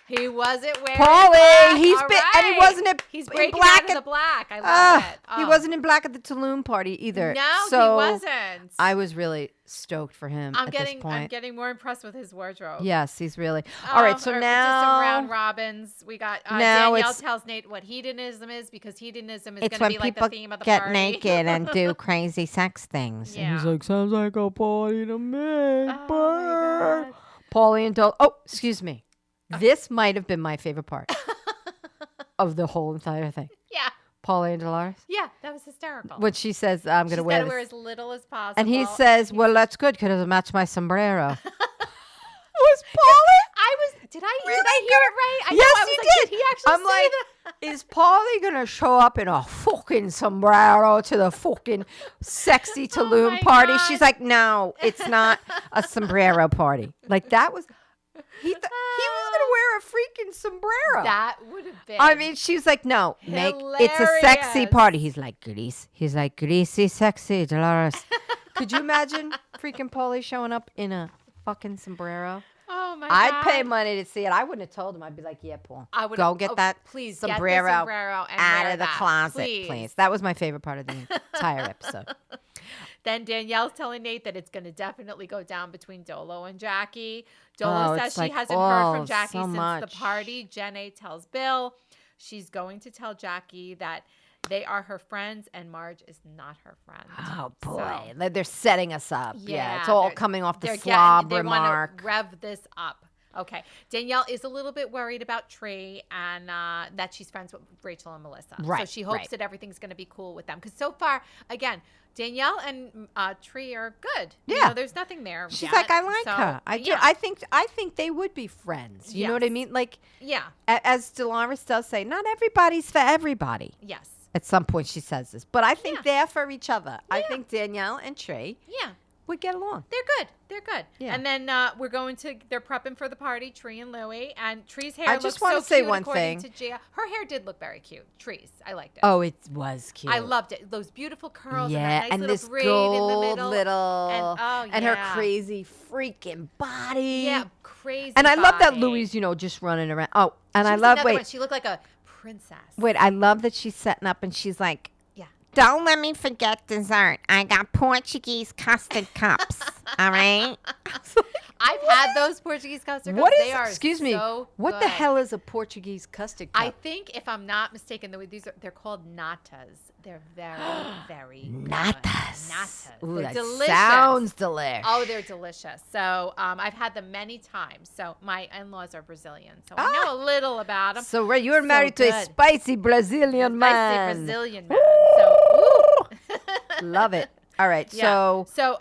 He wasn't wearing Paulie, black. he's All been, right. and he wasn't He's in breaking black out of the black. I love it. He wasn't in black at the Tulum party either. No, so he wasn't. I was really stoked for him at this point. I'm getting more impressed with his wardrobe. Yes, he's really. All right, so now. Just some round robins. We got Danielle tells Nate what hedonism is because hedonism is going to be like the theme of the party. It's when people get naked and do crazy sex things. Yeah. And he's like, sounds like a party to me. Oh, my God. Paulie and Dole. Oh, excuse me. This might have been my favorite part of the whole entire thing. Yeah. Paulie and Dolores. Yeah, that was hysterical. When she says, I'm going to wear this. Wear as little as possible. And he says, well, that's good because it'll match my sombrero. Was Paulie? Did I hear it right? Yes, he did. Did he actually I'm like, is Paulie going to show up in a fucking sombrero to the fucking sexy Tulum party? God. She's like, no, it's not a sombrero party. Like that was... He was going to wear a freaking sombrero. That would have been. I mean, she's like, no, it's a sexy party. He's like, greasy, sexy, Dolores. Could you imagine freaking Paulie showing up in a fucking sombrero? Oh my God. I'd pay money to see it. I wouldn't have told him. I'd be like, yeah, Paul, go get that sombrero out of the closet, please. That was my favorite part of the entire episode. Then Danielle's telling Nate that it's going to definitely go down between Dolo and Jackie. Dolo says she hasn't heard from Jackie since the party. Jenna tells Bill she's going to tell Jackie that they are her friends and Marge is not her friend. Oh, boy. So, they're setting us up. Yeah, it's all coming off the slob remark. They want to rev this up. Okay. Danielle is a little bit worried about Tree and that she's friends with Rachel and Melissa. Right. So she hopes that everything's going to be cool with them. Because so far, again, Danielle and Tree are good. Yeah. You know, there's nothing there. She's like, I like her. I do. I think they would be friends. You know what I mean? Like, as Dolores does say, not everybody's for everybody. Yes. At some point she says this. But I think they're for each other. Yeah. I think Danielle and Tree would get along. They're good. Yeah. And then they're prepping for the party, Tree and Louie. And Tree's hair looks so cute. I just want to say one thing. Her hair did look very cute. Tree's. I liked it. Oh, it was cute. I loved it. Those beautiful curls. Yeah, and, this gold and her crazy freaking body. Yeah, crazy And I love that Louie's, just running around. Oh, and I love, she looked like a princess. Wait, I love that she's setting up and she's like, don't let me forget dessert. I got Portuguese custard cups. All right. I've had those Portuguese custard cups. They are excuse me. So what good. the hell is a Portuguese custard cup? I think, if I'm not mistaken, they're called natas. They're very, very natas. Natas. Ooh, they're that delicious. Sounds delicious. Oh, they're delicious. So I've had them many times. So my in-laws are Brazilian, so I know a little about them. So Ray, you're married to a spicy Brazilian man. Spicy Brazilian man. So love it. All right. Yeah. So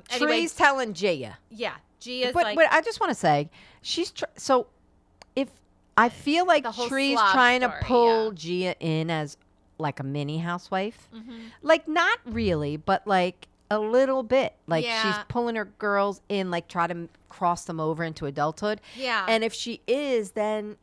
anyway, Tree's telling Gia. Yeah, Gia's but I just want to say she's so if I feel like Tree's trying to pull Gia in as like a mini housewife, like not really, but like a little bit. Like she's pulling her girls in, like try to cross them over into adulthood. Yeah. And if she is, then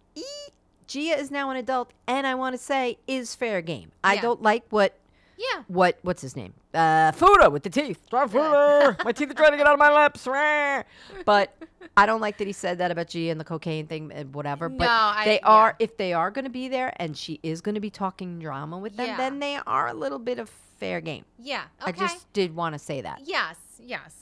Gia is now an adult, and I want to say is fair game. I Yeah. don't like Yeah. what's his name? Fuda with the teeth. Fuda. My teeth are trying to get out of my lips. Rah. But I don't like that he said that about Gia and the cocaine thing and whatever. But if they are going to be there and she is going to be talking drama with them, then they are a little bit of fair game. Yeah. Okay. I just did want to say that. Yes.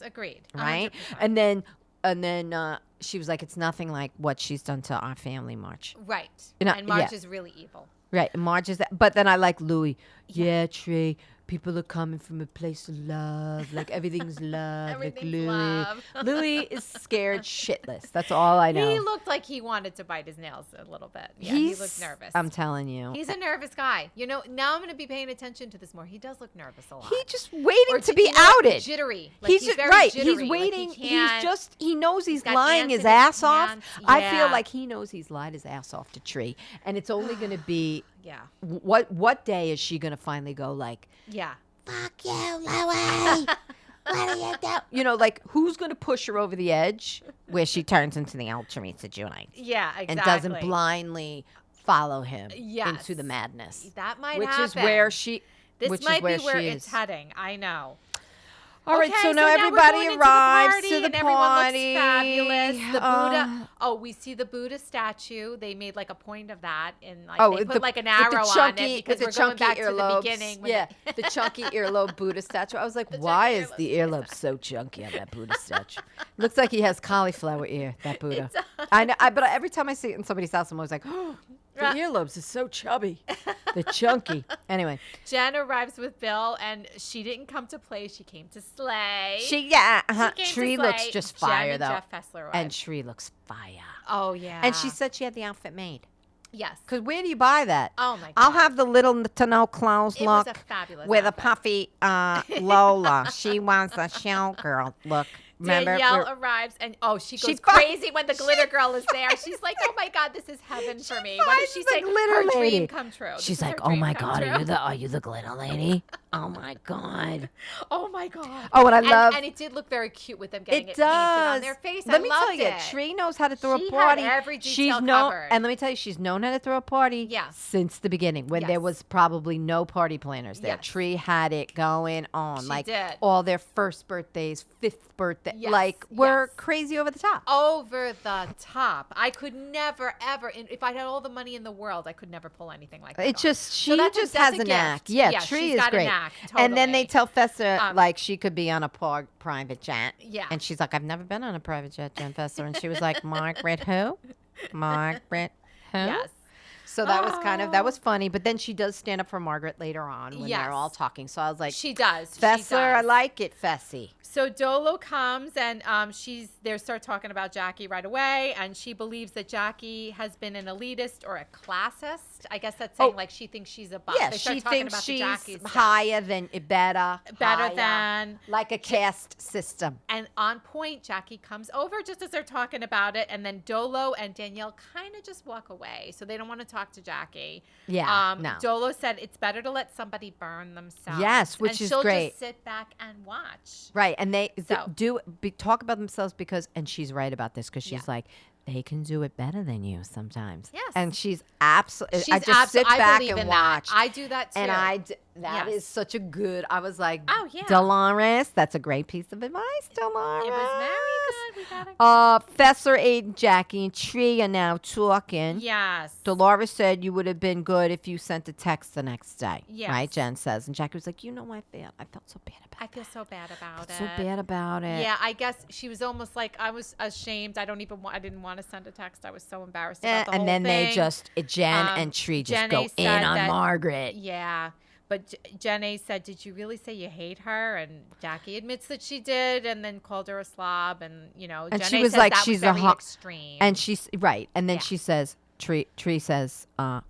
Agreed. Right? 100%. And then she was like, it's nothing like what she's done to our family, Marge. Right. You know, And Marge is really evil. Right. And Marge is that. But then I like Louis. Yeah, Trey. People are coming from a place of love. Like everything's love. Everything's like Louis. love. Louis is scared shitless. That's all I know. He looked like he wanted to bite his nails a little bit. Yeah, he looked nervous. I'm telling you. He's a nervous guy. You know, now I'm going to be paying attention to this more. He does look nervous a lot. He's just waiting to be outed. Jittery. Like he's very right. jittery. He's waiting. Like he knows he's got lying ants his in his ass off. pants. I Yeah. feel like he knows he's lied his ass off to Tree. And it's only going to be, Yeah. what day is she going to finally go like, Yeah. fuck you, Louie. What are you doing? You know, like, who's going to push her over the edge where she turns into the old Teresa Junite Yeah, exactly. and doesn't blindly follow him Yes. into the madness? That might which happen. is where she This which might is where be where she it's is. heading. I know. All right, Okay, so now we're everybody going into arrives the to the and everyone party. looks fabulous. The Buddha. Oh, we see the Buddha statue. They made like a point of that, and like they put like an arrow on it because we're going back to the beginning. Yeah, the chunky earlobe Buddha statue. I was like, why is the earlobe so chunky on that Buddha statue? Looks like he has cauliflower ear. That Buddha. I know, but every time I see it in somebody's house, I'm always like, oh, the earlobes are so chubby. They're chunky. Anyway, Jen arrives with Bill, and she didn't come to play. She came to slay. Tree to looks slay. just Jen fire and though, Jeff Fessler arrived. and Tree looks fire. Oh yeah. And she said she had the outfit made. yes. Because where do you buy that? Oh my god. I'll have the little to no clothes It look was a fabulous with outfit. a puffy Lola. She wants a showgirl look. Remember? Danielle arrives and she goes She crazy when the glitter girl is there. She's like, "Oh my god, this is heaven for me." What does she finds the say? glitter Her lady. dream come true. She's This is like, her "Oh dream my come god, true." are you the glitter lady? Oh my god." Oh my god. Oh, and I love. And it did look very cute with them getting It it painted on does. their face. Let I me loved tell you, it. Tree knows how to throw She a party. had every detail She's known, covered. and let me tell you, she's known how to throw a party. Yeah. Since the beginning, when there Yes. was probably no party planners there. Yes. Tree had it going on, She like did. all their first birthdays, fifth birthday, Yes, like we're yes. crazy over the top. Over the top. I could never ever. If I had all the money in the world, I could never pull anything like that. It off. just So she just has a gift. knack. Yeah, Yeah, Tree she's is got a great. knack, And then they totally. tell Fessa like she could be on a private jet. Yeah. And she's like, I've never been on a private jet, Jen Fessa. And she was like, Margaret who? Margaret who? Yes. So that was that was funny. But then she does stand up for Margaret later on when Yes. they're all talking. So I was like, She does. She Fessler, I does. like it, Fessy. So Dolo comes and they start talking about Jackie right away, and she believes that Jackie has been an elitist or a classist. I guess that's saying like she thinks she's a boss. Yeah, They start she talking thinks about the she's Jackie stuff. higher than better higher, than like a caste system. And on point, Jackie comes over just as they're talking about it, and then Dolo and Danielle kind of just walk away, so they don't want to talk to Jackie. Yeah, no. Dolo said it's better to let somebody burn themselves. Yes, which and is she'll great. just sit back and watch. Right, and they So- talk about themselves because, and she's right about this because she's Yeah. like, they can do it better than you sometimes. Yes. and she's absolutely. She's I just sit I back believe and in watch. That. I do that too. And that Yes. is such a good. I was like, Oh, yeah. Dolores, that's a great piece of advice, Dolores. It was very good. We got it. Fessler, Aiden, Jackie, and Tree are now talking. Yes. Dolores said you would have been good if you sent a text the next day. Yes. Right, Jen says. And Jackie was like, I felt so bad about I feel so bad about it. so bad about it. Yeah, I guess she was almost like I was ashamed. I didn't want to send a text. I was so embarrassed about the whole and then thing. they just, Jen and Tree just Jenny go in said on that- Margaret. Yeah. But Jenny said, "Did you really say you hate her?" And Jackie admits that she did, and then called her a slob. And And Jenny she was says like, that she's was a very extreme. And she's right. And then Yeah. she says, Tree says,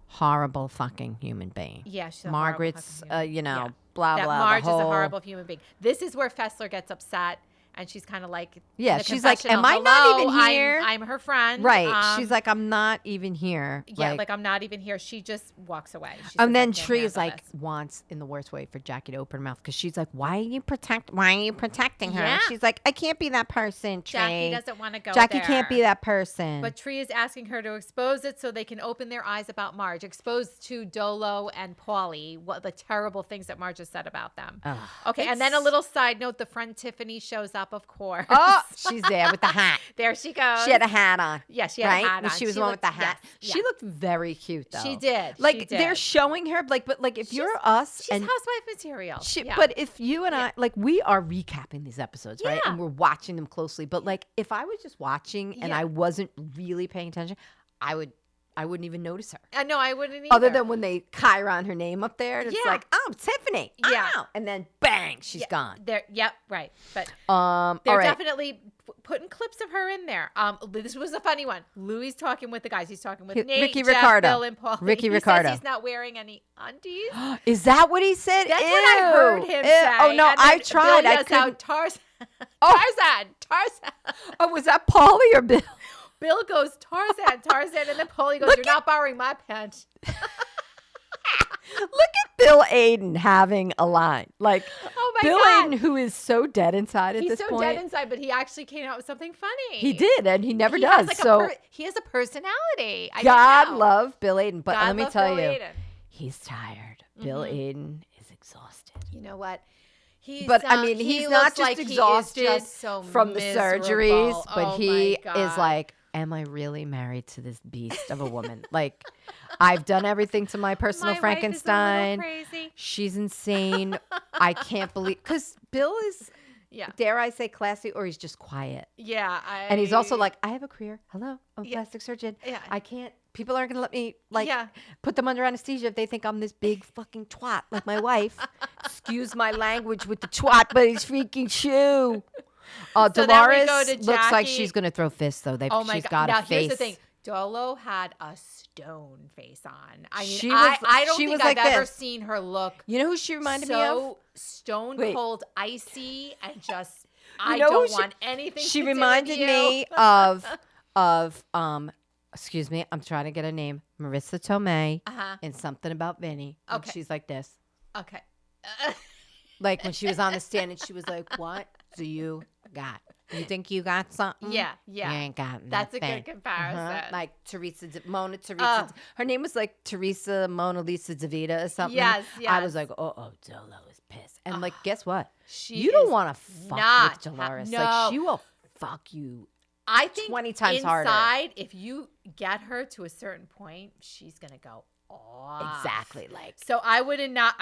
horrible fucking human being. Yeah, she's a Margaret's, horrible fucking human. Yeah. blah, That blah. Marge the is a whole- horrible human being. This is where Fessler gets upset, And she's kind of like, yeah, she's like, am I not even here? I'm her friend. Right. She's like, I'm not even here. Yeah, like I'm not even here. She just walks away. And then Tree is like, wants in the worst way for Jackie to open her mouth because she's like, why are you protecting her? Yeah. And she's like, I can't be that person, Tree. Jackie doesn't want to go Jackie there. can't be that person. But Tree is asking her to expose it so they can open their eyes about Marge. Expose to Dolo and Paulie what the terrible things that Marge has said about them. Okay, and then a little side note, the friend Tiffany shows up, of course. Oh, she's there with the hat. There she goes. She had a hat on. Yeah, she had a hat on. She was the one with the hat. Yes, she looked very cute, though. She did. Like, she did. they're showing her, like, but like, if you're us. She's housewife material. But if you and I, like, we are recapping these episodes, right? And we're watching them closely. But like, if I was just watching and I wasn't really paying attention, I wouldn't even notice her. No, I wouldn't either. Other than when they Chiron her name up there, and it's like, oh, Tiffany. Yeah. Oh. And then bang, she's gone. Yep, right. But they're definitely putting clips of her in there. This was a funny one. Louis talking with the guys. He's talking with Nate, Ricky Jeff, Ricardo. Bill, and Paul. Ricky he Ricardo. Says he's not wearing any undies. Is that what he said? That's what I heard him say. Oh, no, I tried. Bill I couldn't. Tarzan. Oh, was that Paulie or Bill? Bill goes, Tarzan, and then Paulie goes, you're not borrowing my pants. Look at Bill Aiden having a line. Like, Bill God. Aiden, who is so dead inside at this point. He's so dead inside, but he actually came out with something funny. He did, and he never does. He has a personality. God love Bill Aiden. But let me tell you, Aiden. He's tired. Bill Aiden is exhausted. You know what? He's not just exhausted from the surgeries, but he is like, am I really married to this beast of a woman? Like, I've done everything to my personal Frankenstein. Wife is a little crazy. She's insane. I can't believe, because Bill is, dare I say, classy, or he's just quiet. Yeah. And he's also like, I have a career. Hello, I'm a plastic surgeon. Yeah. I can't. People aren't going to let me, put them under anesthesia if they think I'm this big fucking twat like my wife. Excuse my language with the twat, but he's freaking shoe. Dolores looks like she's going to throw fists, though. She's got a face. Here's the thing. Dolo had a stone face on. I mean, I don't think I've ever seen her look. You know who she reminded me of? So stone cold, icy, and just, I don't want anything to do with you. She reminded me of excuse me, I'm trying to get a name. Marissa Tomei in Something About Vinny. Okay. She's like this. Okay. Like when she was on the stand and she was like, what do you got? You think you got something? Yeah. You ain't got nothing. That's a good comparison. Like Mona Teresa. Her name was like Teresa Mona Lisa DeVita or something. Yes. I was like, Dolo is pissed. And like, guess what? You don't want to fuck with Dolores. No. Like, she will fuck you. I think 20 times harder. Inside, if you get her to a certain point, she's gonna go off. Exactly. Like, so I would not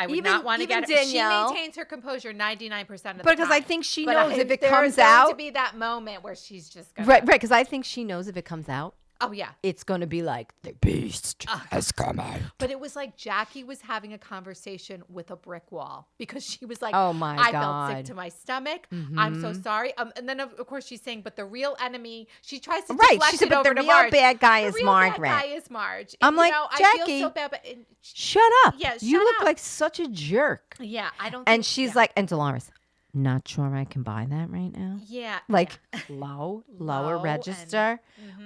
want to get her. Danielle, she maintains her composure 99% of the time. Because I think she knows if it there's comes going out to be that moment where she's just gonna right. Because I think she knows if it comes out. Oh yeah, it's going to be like the beast has come out. But it was like Jackie was having a conversation with a brick wall because she was like, "Oh my God, I felt sick to my stomach. I'm so sorry." And then of course she's saying, "But the real enemy." She tries to deflect She said, it "But over the to real Marge. bad guy the is real Margaret." Bad guy is Marge. I'm like, Jackie, I feel so bad, but shut up. Yeah, you look like such a jerk. Yeah, I don't. And she's like, and Dolores, not sure I can buy that right now. Yeah. Like lower register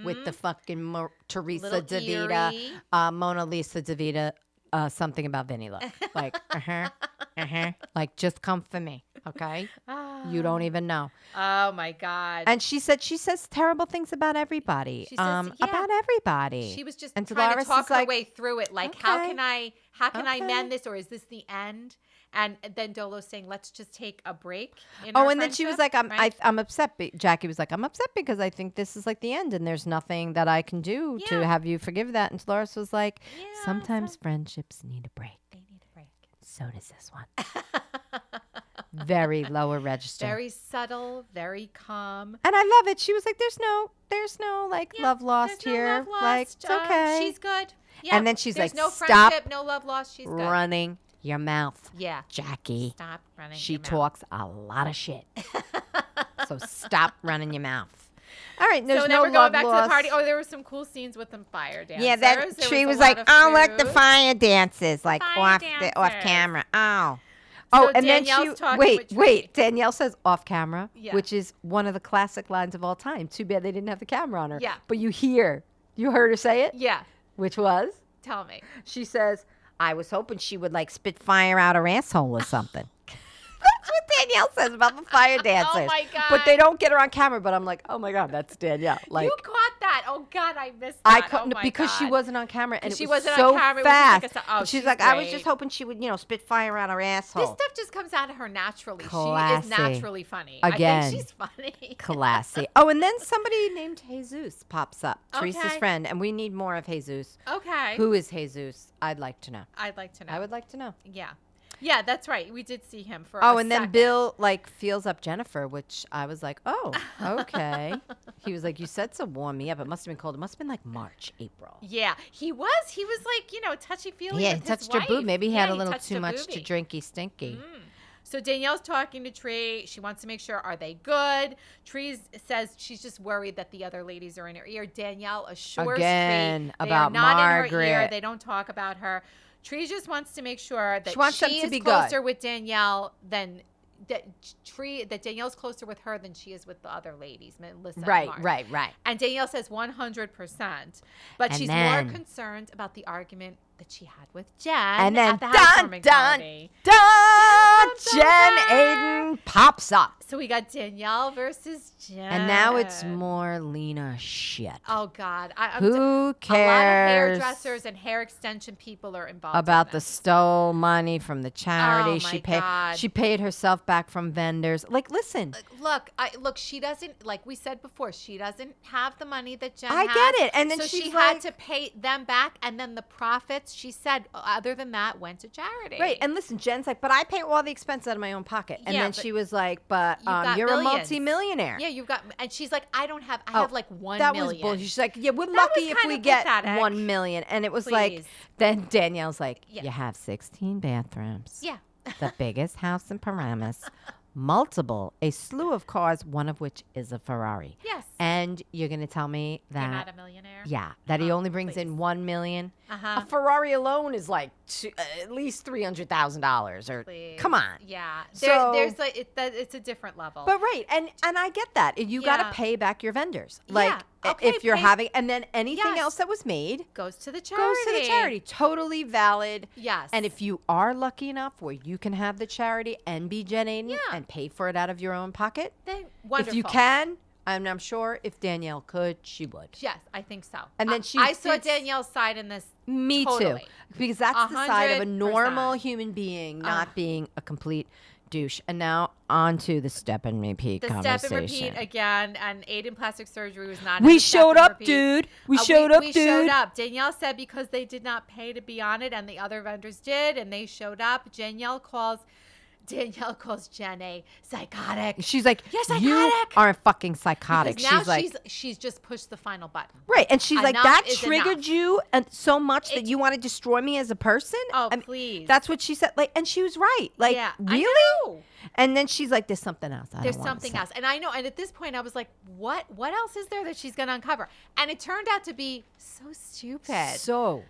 with the fucking Teresa DeVita, Mona Lisa DeVita, Something About Vinny look. Like, like just come for me, okay? You don't even know. Oh my God. And she says terrible things about everybody. She says, about everybody. She was just and trying Dolores to talk her like, way through it. Like, how can I mend this, or is this the end? And then Dolo's saying, let's just take a break. And then she was like, I'm upset. Jackie was like, I'm upset because I think this is like the end and there's nothing that I can do to have you forgive that. And Dolores was like, sometimes friendships need a break. They need a break. So does this one. Very lower register. Very subtle, very calm. And I love it. She was like, there's no like love lost here. Love lost. Like, it's okay. She's good. Yeah. And then she's there's like, no stop friendship, no love lost. She's good. running your mouth. Yeah. Jackie. Stop running She your mouth. talks a lot of shit. So stop running your mouth. All right, there's so no then we're going love back lost. to the party. Oh, there were some cool scenes with some fire dancers. Yeah, that Tree was like, oh, look, the fire dances, like fire off camera. Oh. Oh, and then Danielle's talking with Tree. wait. Danielle says off camera, Yeah. which is one of the classic lines of all time. Too bad they didn't have the camera on her. Yeah. But you heard her say it? Yeah. Which was? Tell me. She says, I was hoping she would like spit fire out her asshole or something. That's what Danielle says about the fire dancers. Oh my God. But they don't get her on camera. But I'm like, oh my God, that's Danielle. Like, You caught that. Oh God, I missed I that. couldn't oh my because she God. wasn't on camera and She it was wasn't so on camera. It was fast. just like a- oh, she's she's like, I was great. just hoping she would, spit fire out her asshole. This stuff just comes out of her naturally. Classy. She is naturally funny. Again. I think she's funny. Classy. Oh, and then somebody named Jesus pops up. Teresa's Okay. friend, and we need more of Jesus. Okay. Who is Jesus? I'd like to know. I'd like to know. I would like to know. Yeah. Yeah, that's right. We did see him for Oh, a and then second. Bill feels up Jennifer, which I was like, oh, okay. He was like, you said so warm me up. It must have been cold. It must have been like March, April. Yeah, he was. He was like, touchy-feely Yeah, with he touched his her wife. boob. Maybe he had a little touched too her much to boobie. drinky stinky. So Danielle's talking to Tree. She wants to make sure, are they good? Tree says she's just worried that the other ladies are in her ear. Danielle assures Again, Tree they about are not in her ear. Margaret. They don't talk about her. Tree just wants to make sure that She wants them she to is be closer good. with Danielle than that Danielle's closer with her than she is with the other ladies, Melissa and Mark. Right. And Danielle says 100%, but And she's then- more concerned about the argument that she had with Jen And then at the dun, housewarming dun, party. dun, Jen Jen comes Aiden pops up. So we got Danielle versus Jen. And now it's more Lena shit. Oh God, Who cares A lot of hairdressers and hair extension people are involved about in the this. stole money from the charity? Oh, she my paid. God. She paid herself back from vendors. Like, listen, Look. She doesn't, like we said before. She doesn't have the money that Jen I has. get it. And then so she's she had like- to pay them back, and then the profits, she said, other than that, went to charity. right? And listen, Jen's like, but I pay all the expenses out of my own pocket. And Yeah, then but she was like, but you've got you're millions. a multimillionaire. Yeah, you've got, and she's like, I Oh, have like 1 that million. was bullshit. She's like, yeah, we're That lucky was if we kinda get pathetic. 1 million. And it was like, Please. then Danielle's like, Yeah. you have 16 bathrooms. Yeah. The biggest house in Paramus. A slew of cars, one of which is a Ferrari. Yes. And you're going to tell me that. You're not a millionaire? Yeah, that he Oh, only brings in please. 1 million. Uh-huh. A Ferrari alone is like at least $300,000. Or Please. come on. Yeah. So- There's like, it's a different level. But right, and I get that. You got Yeah. to pay back your vendors. Like Yeah. Okay, if you're pay- having, and then anything Yes. else that was made goes to the charity. goes to the charity. Totally valid. Yes. And if you are lucky enough where you can have the charity and be Jen Aiden Yeah. and pay for it out of your own pocket, then wonderful. if you can, and I'm sure if Danielle could, she would. Yes, I think so. And then she I saw fits- Danielle's side in this. Me Totally. too. Because that's the side of a 100%. normal human being not being a complete douche. And now on to the step and repeat The conversation. step and repeat again, and Aiden plastic surgery was not. in We the step showed and up, repeat. dude. We showed up, We dude. showed up. Danielle said because they did not pay to be on it, and the other vendors did, and they showed up. Danielle calls Jen a psychotic. She's like, You're you psychotic." are fucking psychotic. Because now She's like, she's just pushed the final button. right. And she's like, Enough that is triggered enough. you and so much that you want to destroy me as a person? Oh, I mean, please. That's what she said. Like, and she was right. Like, Yeah, really? I know. And then she's like, there's something else. There's something else. And I know. And at this point, I was like, what else is there that she's going to uncover? And it turned out to be so stupid. So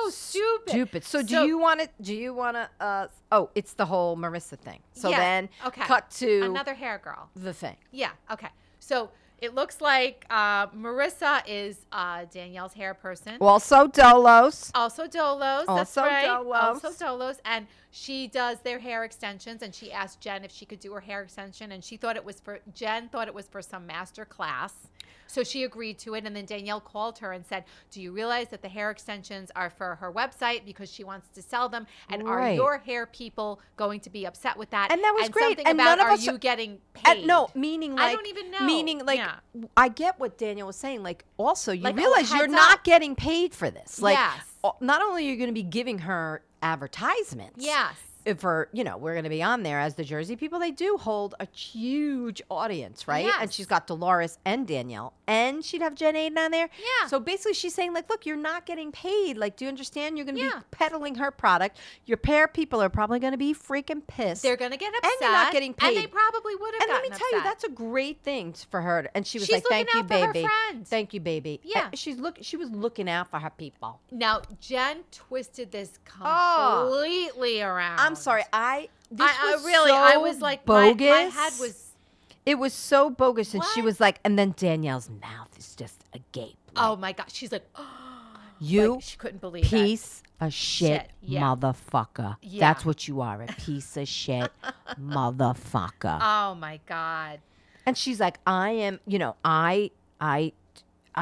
stupid. So do you want to, oh, it's the whole Marissa thing. So Yeah, then okay. cut to Another hair girl. the thing. Yeah. Okay. So it looks like Marissa is Danielle's hair person. Also Dolos. Also Dolos. That's Also right. Dolos. Also Dolos. And she does their hair extensions. And she asked Jen if she could do her hair extension. And Jen thought it was for some master class. So she agreed to it. And then Danielle called her and said, do you realize that the hair extensions are for her website because she wants to sell them? And are Right. your hair people going to be upset with that? And that was great. Something And about, none of are us- you getting paid? No, meaning like I don't even know. Meaning like Yeah. I get what Danielle was saying. Like also you Like, oh, realize you're heads not up. getting paid for this. Like Yes. not only are you going to be giving her advertisements. Yes. If we're going to be on there as the Jersey people, they do hold a huge audience, right? Yes. And she's got Dolores and Danielle, and she'd have Jen Aiden on there. Yeah. So basically, she's saying like, look, you're not getting paid. Like, do you understand? You're going to Yeah. be peddling her product. Your pair people are probably going to be freaking pissed. They're going to get upset. And you're not getting paid. And they probably would have And let gotten me tell you, upset. that's a great thing for her. And she was She's like, "Thank you, looking out for her baby. friend." Thank you, baby." Yeah. And she was looking out for her people. Now, Jen twisted this Oh. completely around. I'm sorry. This was really, so I was like, bogus. My head was. It was so bogus, and she What? was like, and then Danielle's mouth is just agape. Oh my God, she's like, you like, she couldn't believe it. piece of shit, Yeah. motherfucker. Yeah. That's what you are, a piece of shit, motherfucker. Oh my God. And she's like, I am, I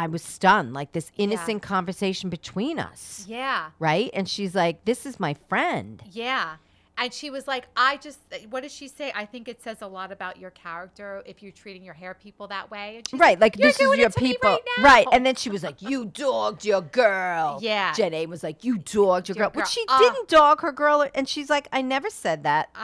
was stunned, like this innocent conversation between us. Yeah. Right? And she's like, this is my friend. Yeah. And she was like, what does she say? I think it says a lot about your character if you're treating your hair people that way. And she's Right, like You're this is doing your it to me people. right now. Right. And then she was like, you dogged your girl. Yeah. Jen A was like, you dogged your girl. girl. But she didn't dog her girl. And she's like, I never said that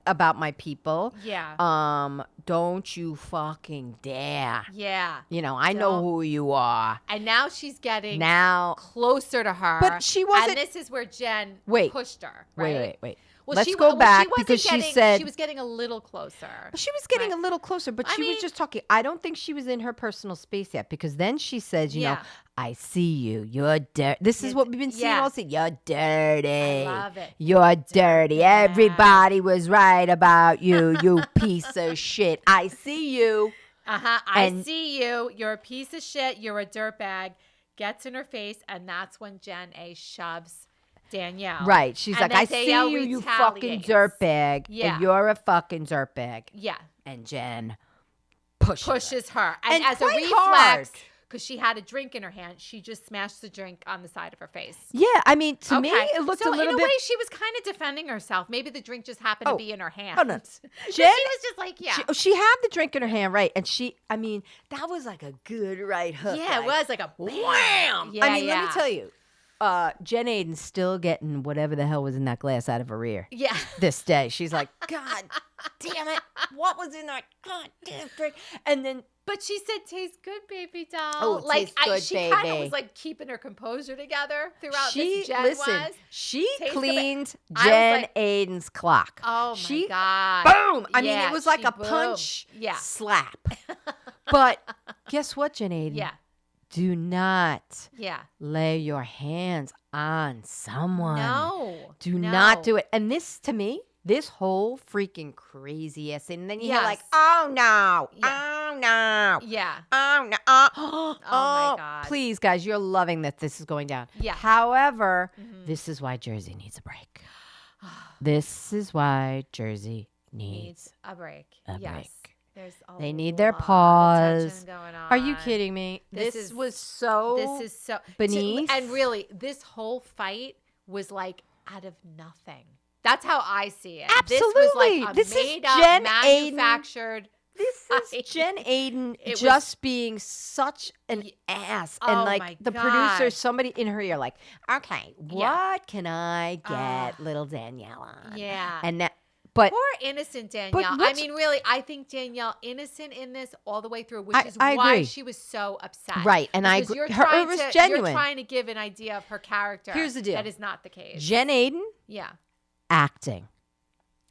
about my people. Yeah. Don't you fucking dare. Yeah. I know who you are. And now she's getting Now closer to her. But she wasn't. And this is where Jen pushed her. Right? Wait. Well, Let's go back she because getting, she said she was getting a little closer. She was getting a little closer, but she was just talking. I don't think she was in her personal space yet because then she says, you know, I see you. You're dirty. This is what we've been seeing all season. You're dirty. I love it. You're dirty. Everybody was right about you, you piece of shit. I see you. I see you. You're a piece of shit. You're a dirtbag. Gets in her face, and that's when Jen A shoves Danielle. Right. She's like, I Danielle see you, you fucking dirtbag. Yeah. And you're a fucking dirtbag. Yeah. And Jen pushes her. And as a reflex, because she had a drink in her hand, she just smashed the drink on the side of her face. Yeah. I mean, to me, it looked a little bit. In a way, she was kind of defending herself. Maybe the drink just happened to be in her hand. Oh, no. Jen, she was just like, She had the drink in her hand, right? And that was like a good right hook. Yeah, it was like a wham. Yeah, let me tell you. Jen Aiden's still getting whatever the hell was in that glass out of her ear. Yeah. This day. She's like, God damn it. What was in that goddamn drink? And then. But she said, tastes good, baby doll. Oh, it tastes good, she baby. kind of was like keeping her composure together throughout this. Jen was. She cleaned good. Jen Aiden's clock. Oh, my God. Boom. I mean, it was like a punch slap. But guess what, Jen Aiden? Yeah. Do not lay your hands on someone. No. Do not do it. And this, to me, this whole freaking crazy ass thing. And then you hear like, oh, no. Oh, no. Yeah. Oh, no. Oh, my God. Please, guys, you're loving that this is going down. Yeah. However, this is why Jersey needs a break. This is why Jersey needs a break. A yes. break. They need their pause. Going on. Are you kidding me? This was so beneath. And really, this whole fight was like out of nothing. That's how I see it. Absolutely. This was like a made-up, manufactured. This is Jen Aiden just being such an ass. And like the producer, somebody in her ear, like, okay, what can I get little Danielle on? Yeah. And that. But poor innocent Danielle. I mean, really, I think Danielle innocent in this all the way through, which is I why agree. she was so upset. Right, and I agree. It was genuine. You're trying to give an idea of her character. Here's the deal. That is not the case. Jen Aiden, acting.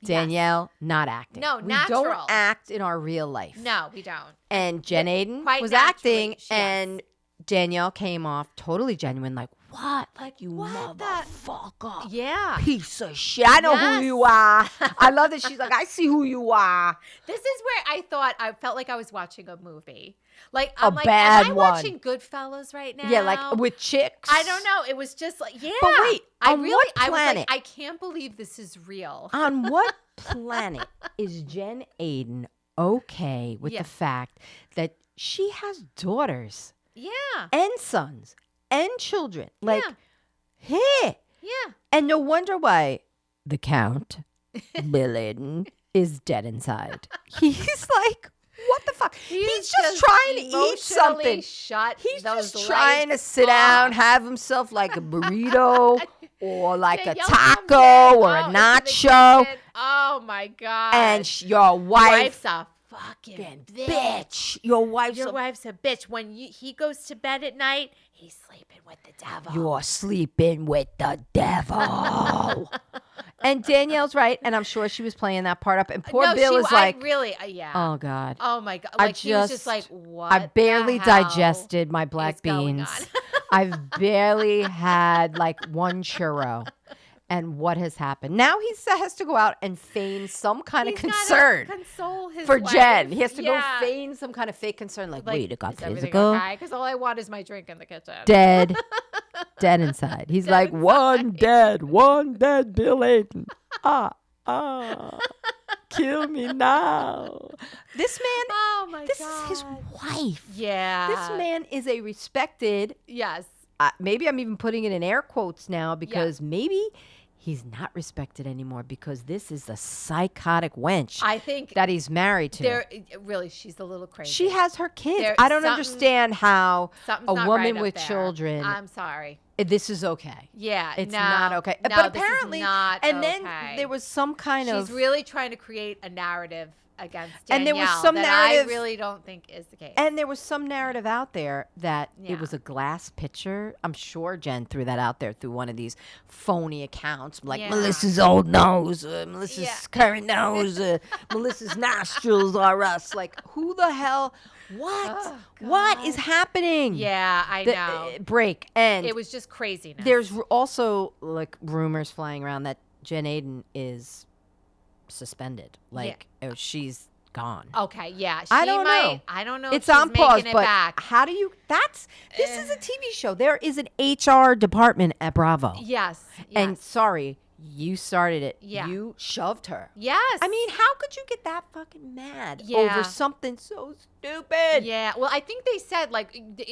Danielle, not acting. No, we natural. don't act in our real life. No, we don't. And Jen Aiden was acting, and Danielle came off totally genuine, like, what? Like, you motherfucker. Yeah. Piece of shit. I know who you are. I love that she's like, I see who you are. This is where I felt like I was watching a movie. Like, I'm like, am I watching Goodfellas right now? Yeah, like with chicks. I don't know. It was just like, But wait, on what planet? I was like, I can't believe this is real. On what planet is Jen Aiden okay with the fact that she has daughters? Yeah. And sons and children. Like, hey. Yeah. And no wonder why the Count, Bill Aiden, is dead inside. He's like, what the fuck? He's just trying to eat something. He's just trying to sit down, have himself like a burrito or like a taco or a nacho. Oh, my God. And your wife's a fucking bitch. Your wife's a bitch. When he goes to bed at night, he's sleeping with the devil. You're sleeping with the devil. And Danielle's right, and I'm sure she was playing that part up. And poor Bill is like, oh God, oh my God, like he was just like, what? I barely the hell digested my black beans. I've barely had like one churro. And what has happened? Now he has to go out and feign some kind of He's gotta concern console his for wife. Jen. He has to go Yeah. feign some kind of fake concern, like wait, it got is everything physical. okay? Because all I want is my drink in the kitchen. Dead. Dead inside. He's Dead like, inside. one dead Bill Ayton. Kill me now. This man, Oh my this God. is his wife. Yeah. This man is a respected, Yes. maybe I'm even putting it in air quotes now because maybe he's not respected anymore because this is the psychotic wench I think that he's married to. really, she's a little crazy. She has her kids. There- I don't something- understand how Something's a not woman right up with there. children, I'm sorry. this is okay. Yeah, It's no, not okay. No, but this is apparently, not and okay. then there was some kind She's of really trying to create a narrative against And Danielle there was some that narrative- I really don't think is the case. And there was some narrative out there that Yeah. it was a glass pitcher. I'm sure Jen threw that out there through one of these phony accounts, like Yeah. Melissa's old nose, Melissa's Yeah. current nose, Melissa's nostrils are us. Like, who the hell? What? Oh, What is God. happening? yeah, I The- know. break. And It was just craziness. there's also like rumors flying around that Jen Aiden is suspended. Like, she's gone. Okay, yeah. She I don't might, know. I don't know It's if she's on pause, making it but back. how do you? This is a TV show. There is an HR department at Bravo. Yes. And yes. sorry, you started it. Yeah. You shoved her. Yes. I mean, how could you get that fucking mad Yeah. over something so stupid? Yeah. Well, I think they said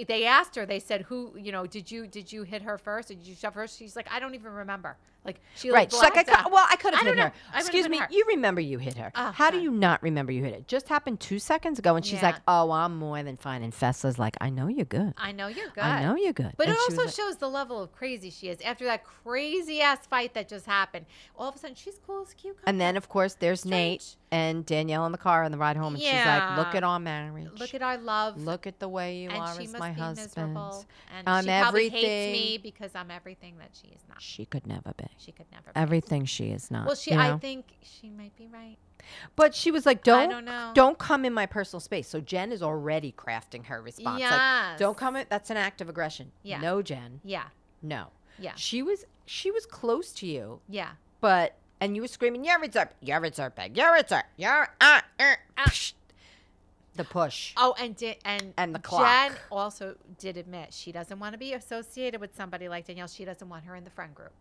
they asked her. They said, "Who? Did you hit her first? Or did you shove her?" She's like, "I don't even remember." Like she Right. She's like, blacked out. I could have I hit don't her. know. I would've Excuse been me, her. you remember you hit her. Oh, How do God. you not remember you hit it? Just happened 2 seconds ago, and she's Yeah. like, "Oh, I'm more than fine." And Fessa's like, "I know you're good. I know you're good. I know you're good." But And it she was also like- shows the level of crazy she is. After that crazy ass fight that just happened, all of a sudden she's cool as a cucumber. And then, of course, there's Nate Strange. and Danielle in the car on the ride home, and she's like, "Look Yeah. at our marriage. Look at our love. Look at the way you and are she as must my be husband. miserable. And I'm she probably everything. hates me because I'm everything that she is not. She could never be She could never be. everything she is not." Well, you know? I think she might be right. But she was like, I don't know. don't come in my personal space." So Jen is already crafting her response. Like, Yes. don't come in. That's an act of aggression. Yeah. No, Jen. Yeah. No. Yeah. She was close to you, Yeah. but and you were screaming, "You're a dirtbag. You're a dirtbag. You're a dirt. You're psh." The push. Oh, and the clock. Jen also did admit she doesn't want to be associated with somebody like Danielle. She doesn't want her in the friend group.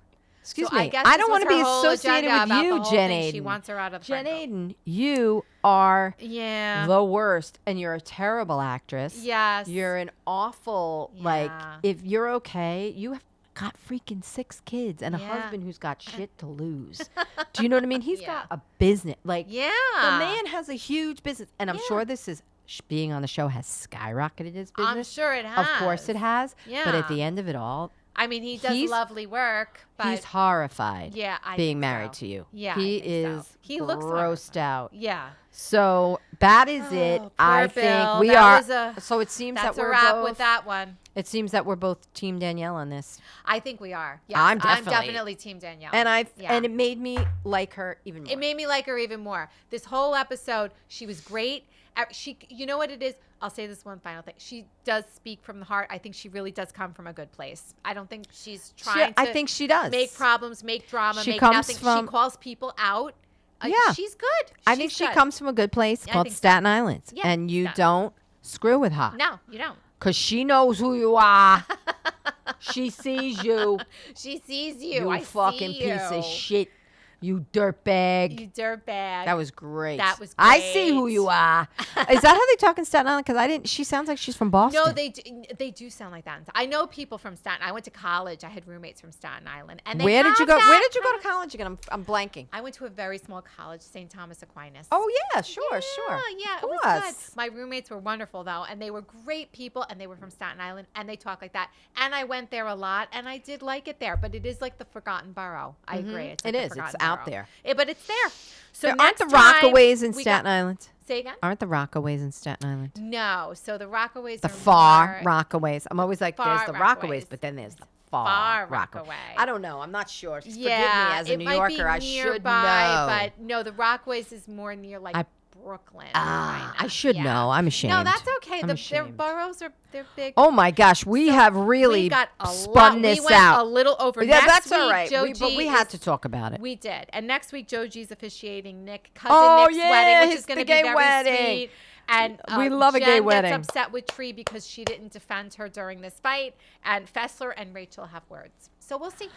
Excuse So me. I guess I this don't was want to be her whole associated agenda with about you, the whole Jen thing. Aiden. She wants her out of the Jen friend group. Aiden, you are Yeah. the worst, and you're a terrible actress. Yes. You're an awful, Yeah. if you're okay, you have got freaking 6 kids and a Yeah. husband who's got shit to lose. Do you know what I mean? He's Yeah. got a business. Like, Yeah. the man has a huge business. And I'm Yeah. sure this is, being on the show has skyrocketed his business. I'm sure it has. Of course it has. But at Yeah. the end of it all, I mean, he does He's- lovely work, but he's horrified yeah, I being think married so. to you. Yeah, He I think is so. He looks grossed horrified. out. Yeah. So that is it. Oh, I poor think Bill. we That are. was a- So it seems That's that a we're wrap both. with that one. It seems that we're both Team Danielle on this, I think we are. Yes, I'm definitely- Team Danielle. and Yeah. and it made me like her even more. It made me like her even more. This whole episode, she was great. She, you know what it is? I'll say this one final thing. She does speak from the heart. I think she really does come from a good place. I don't think she's trying to I think she does make problems, make drama, She make comes nothing. from- She calls people out. Yeah. She's good. I think She's she good. comes from a good place Yeah, I called think so. Staten Island, Yeah, and you Staten don't screw with her No, you don't. because she knows who you are. She sees you. She sees you. You I fucking see piece you. of shit. You dirtbag. You dirtbag. That was great. That was I see who great. you are. Is that how they talk in Staten Island? Because I didn't. She sounds like she's from Boston. No, they do sound like that. I know people from Staten. I went to college. I had roommates from Staten Island. And they Where did you have go? that Where did you go kind to college again? I'm blanking. I went to a very small college, St. Thomas Aquinas. Oh yeah, sure. Yeah, Of it was course. good. My roommates were wonderful though, and they were great people, and they were from Staten Island, and they talk like that. And I went there a lot, and I did like it there, but it is like the forgotten borough. I agree. It's like It the is. It's forgotten out borough. there. But it's there. So There aren't next the time Rockaways in we Staten got- Island? Say again? Aren't the Rockaways in Staten Island? No. So the Rockaways The are far more- Rockaways. I'm always like, Far there's the Rockaways, Rockaways. but then there's the Far far Rockaway. Rockaway. I don't know. I'm not sure. Just Yeah, forgive me as a it New might Yorker. be I should nearby, know. But no, the Rockaways is more near like Brooklyn. I kinda. should Yeah. know. I'm ashamed. No, that's okay. hey, I'm their ashamed. burrows they're big. Oh my gosh, we have really we got a spun lot. this we went out. a little over. Yeah, Next that's week, all right. Joe But we had is- to talk about it. We did. And next week, Joe G's officiating Nick's Oh, Nick's yeah, wedding, which it's is going the to be gay very wedding. sweet. And We love a Jen gay wedding. gets upset with Tree because she didn't defend her during this fight. And Fessler and Rachel have words. So we'll see.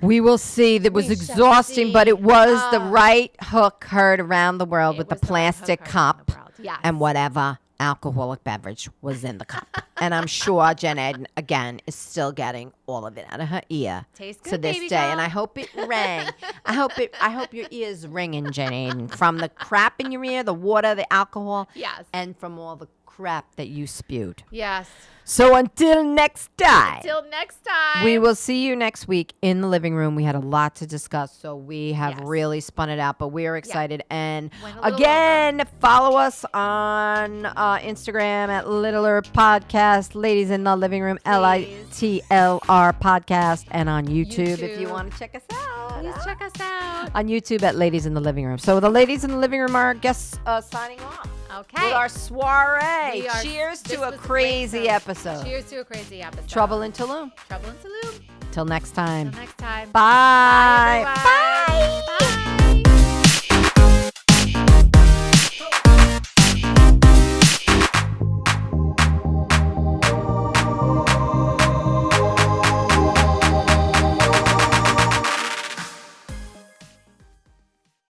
We will see. That was We shall exhausting, see. but it was the right hook heard around the world It with the was the right plastic hook around cup the world. Yes. and whatever alcoholic beverage was in the cup. And I'm sure Jen Eden, again, is still getting all of it out of her ear Tastes to good, this baby day. girl. And I hope it rang. I hope your ears ringing, Jen Eden, from the crap in your ear, the water, the alcohol, Yes. and from all the crap that you spewed. Yes. So until next time. Till next time. We will see you next week in the living room. We had a lot to discuss, so we have Yes. really spun it out, but we are excited. And Went a little again, follow us on Instagram at Littler Podcast, Ladies in the Living Room, LITLR Podcast, and on YouTube if you YouTube. want to check us out. Please check us out. On YouTube at Ladies in the Living Room. So the Ladies in the Living Room are guests signing off. Okay. With our soiree. We are- Cheers this to a was great crazy show. episode. Cheers to a crazy episode. Trouble in Tulum. Trouble in Tulum. Till next time. Till next time. Bye. Bye, everyone. Bye. Bye.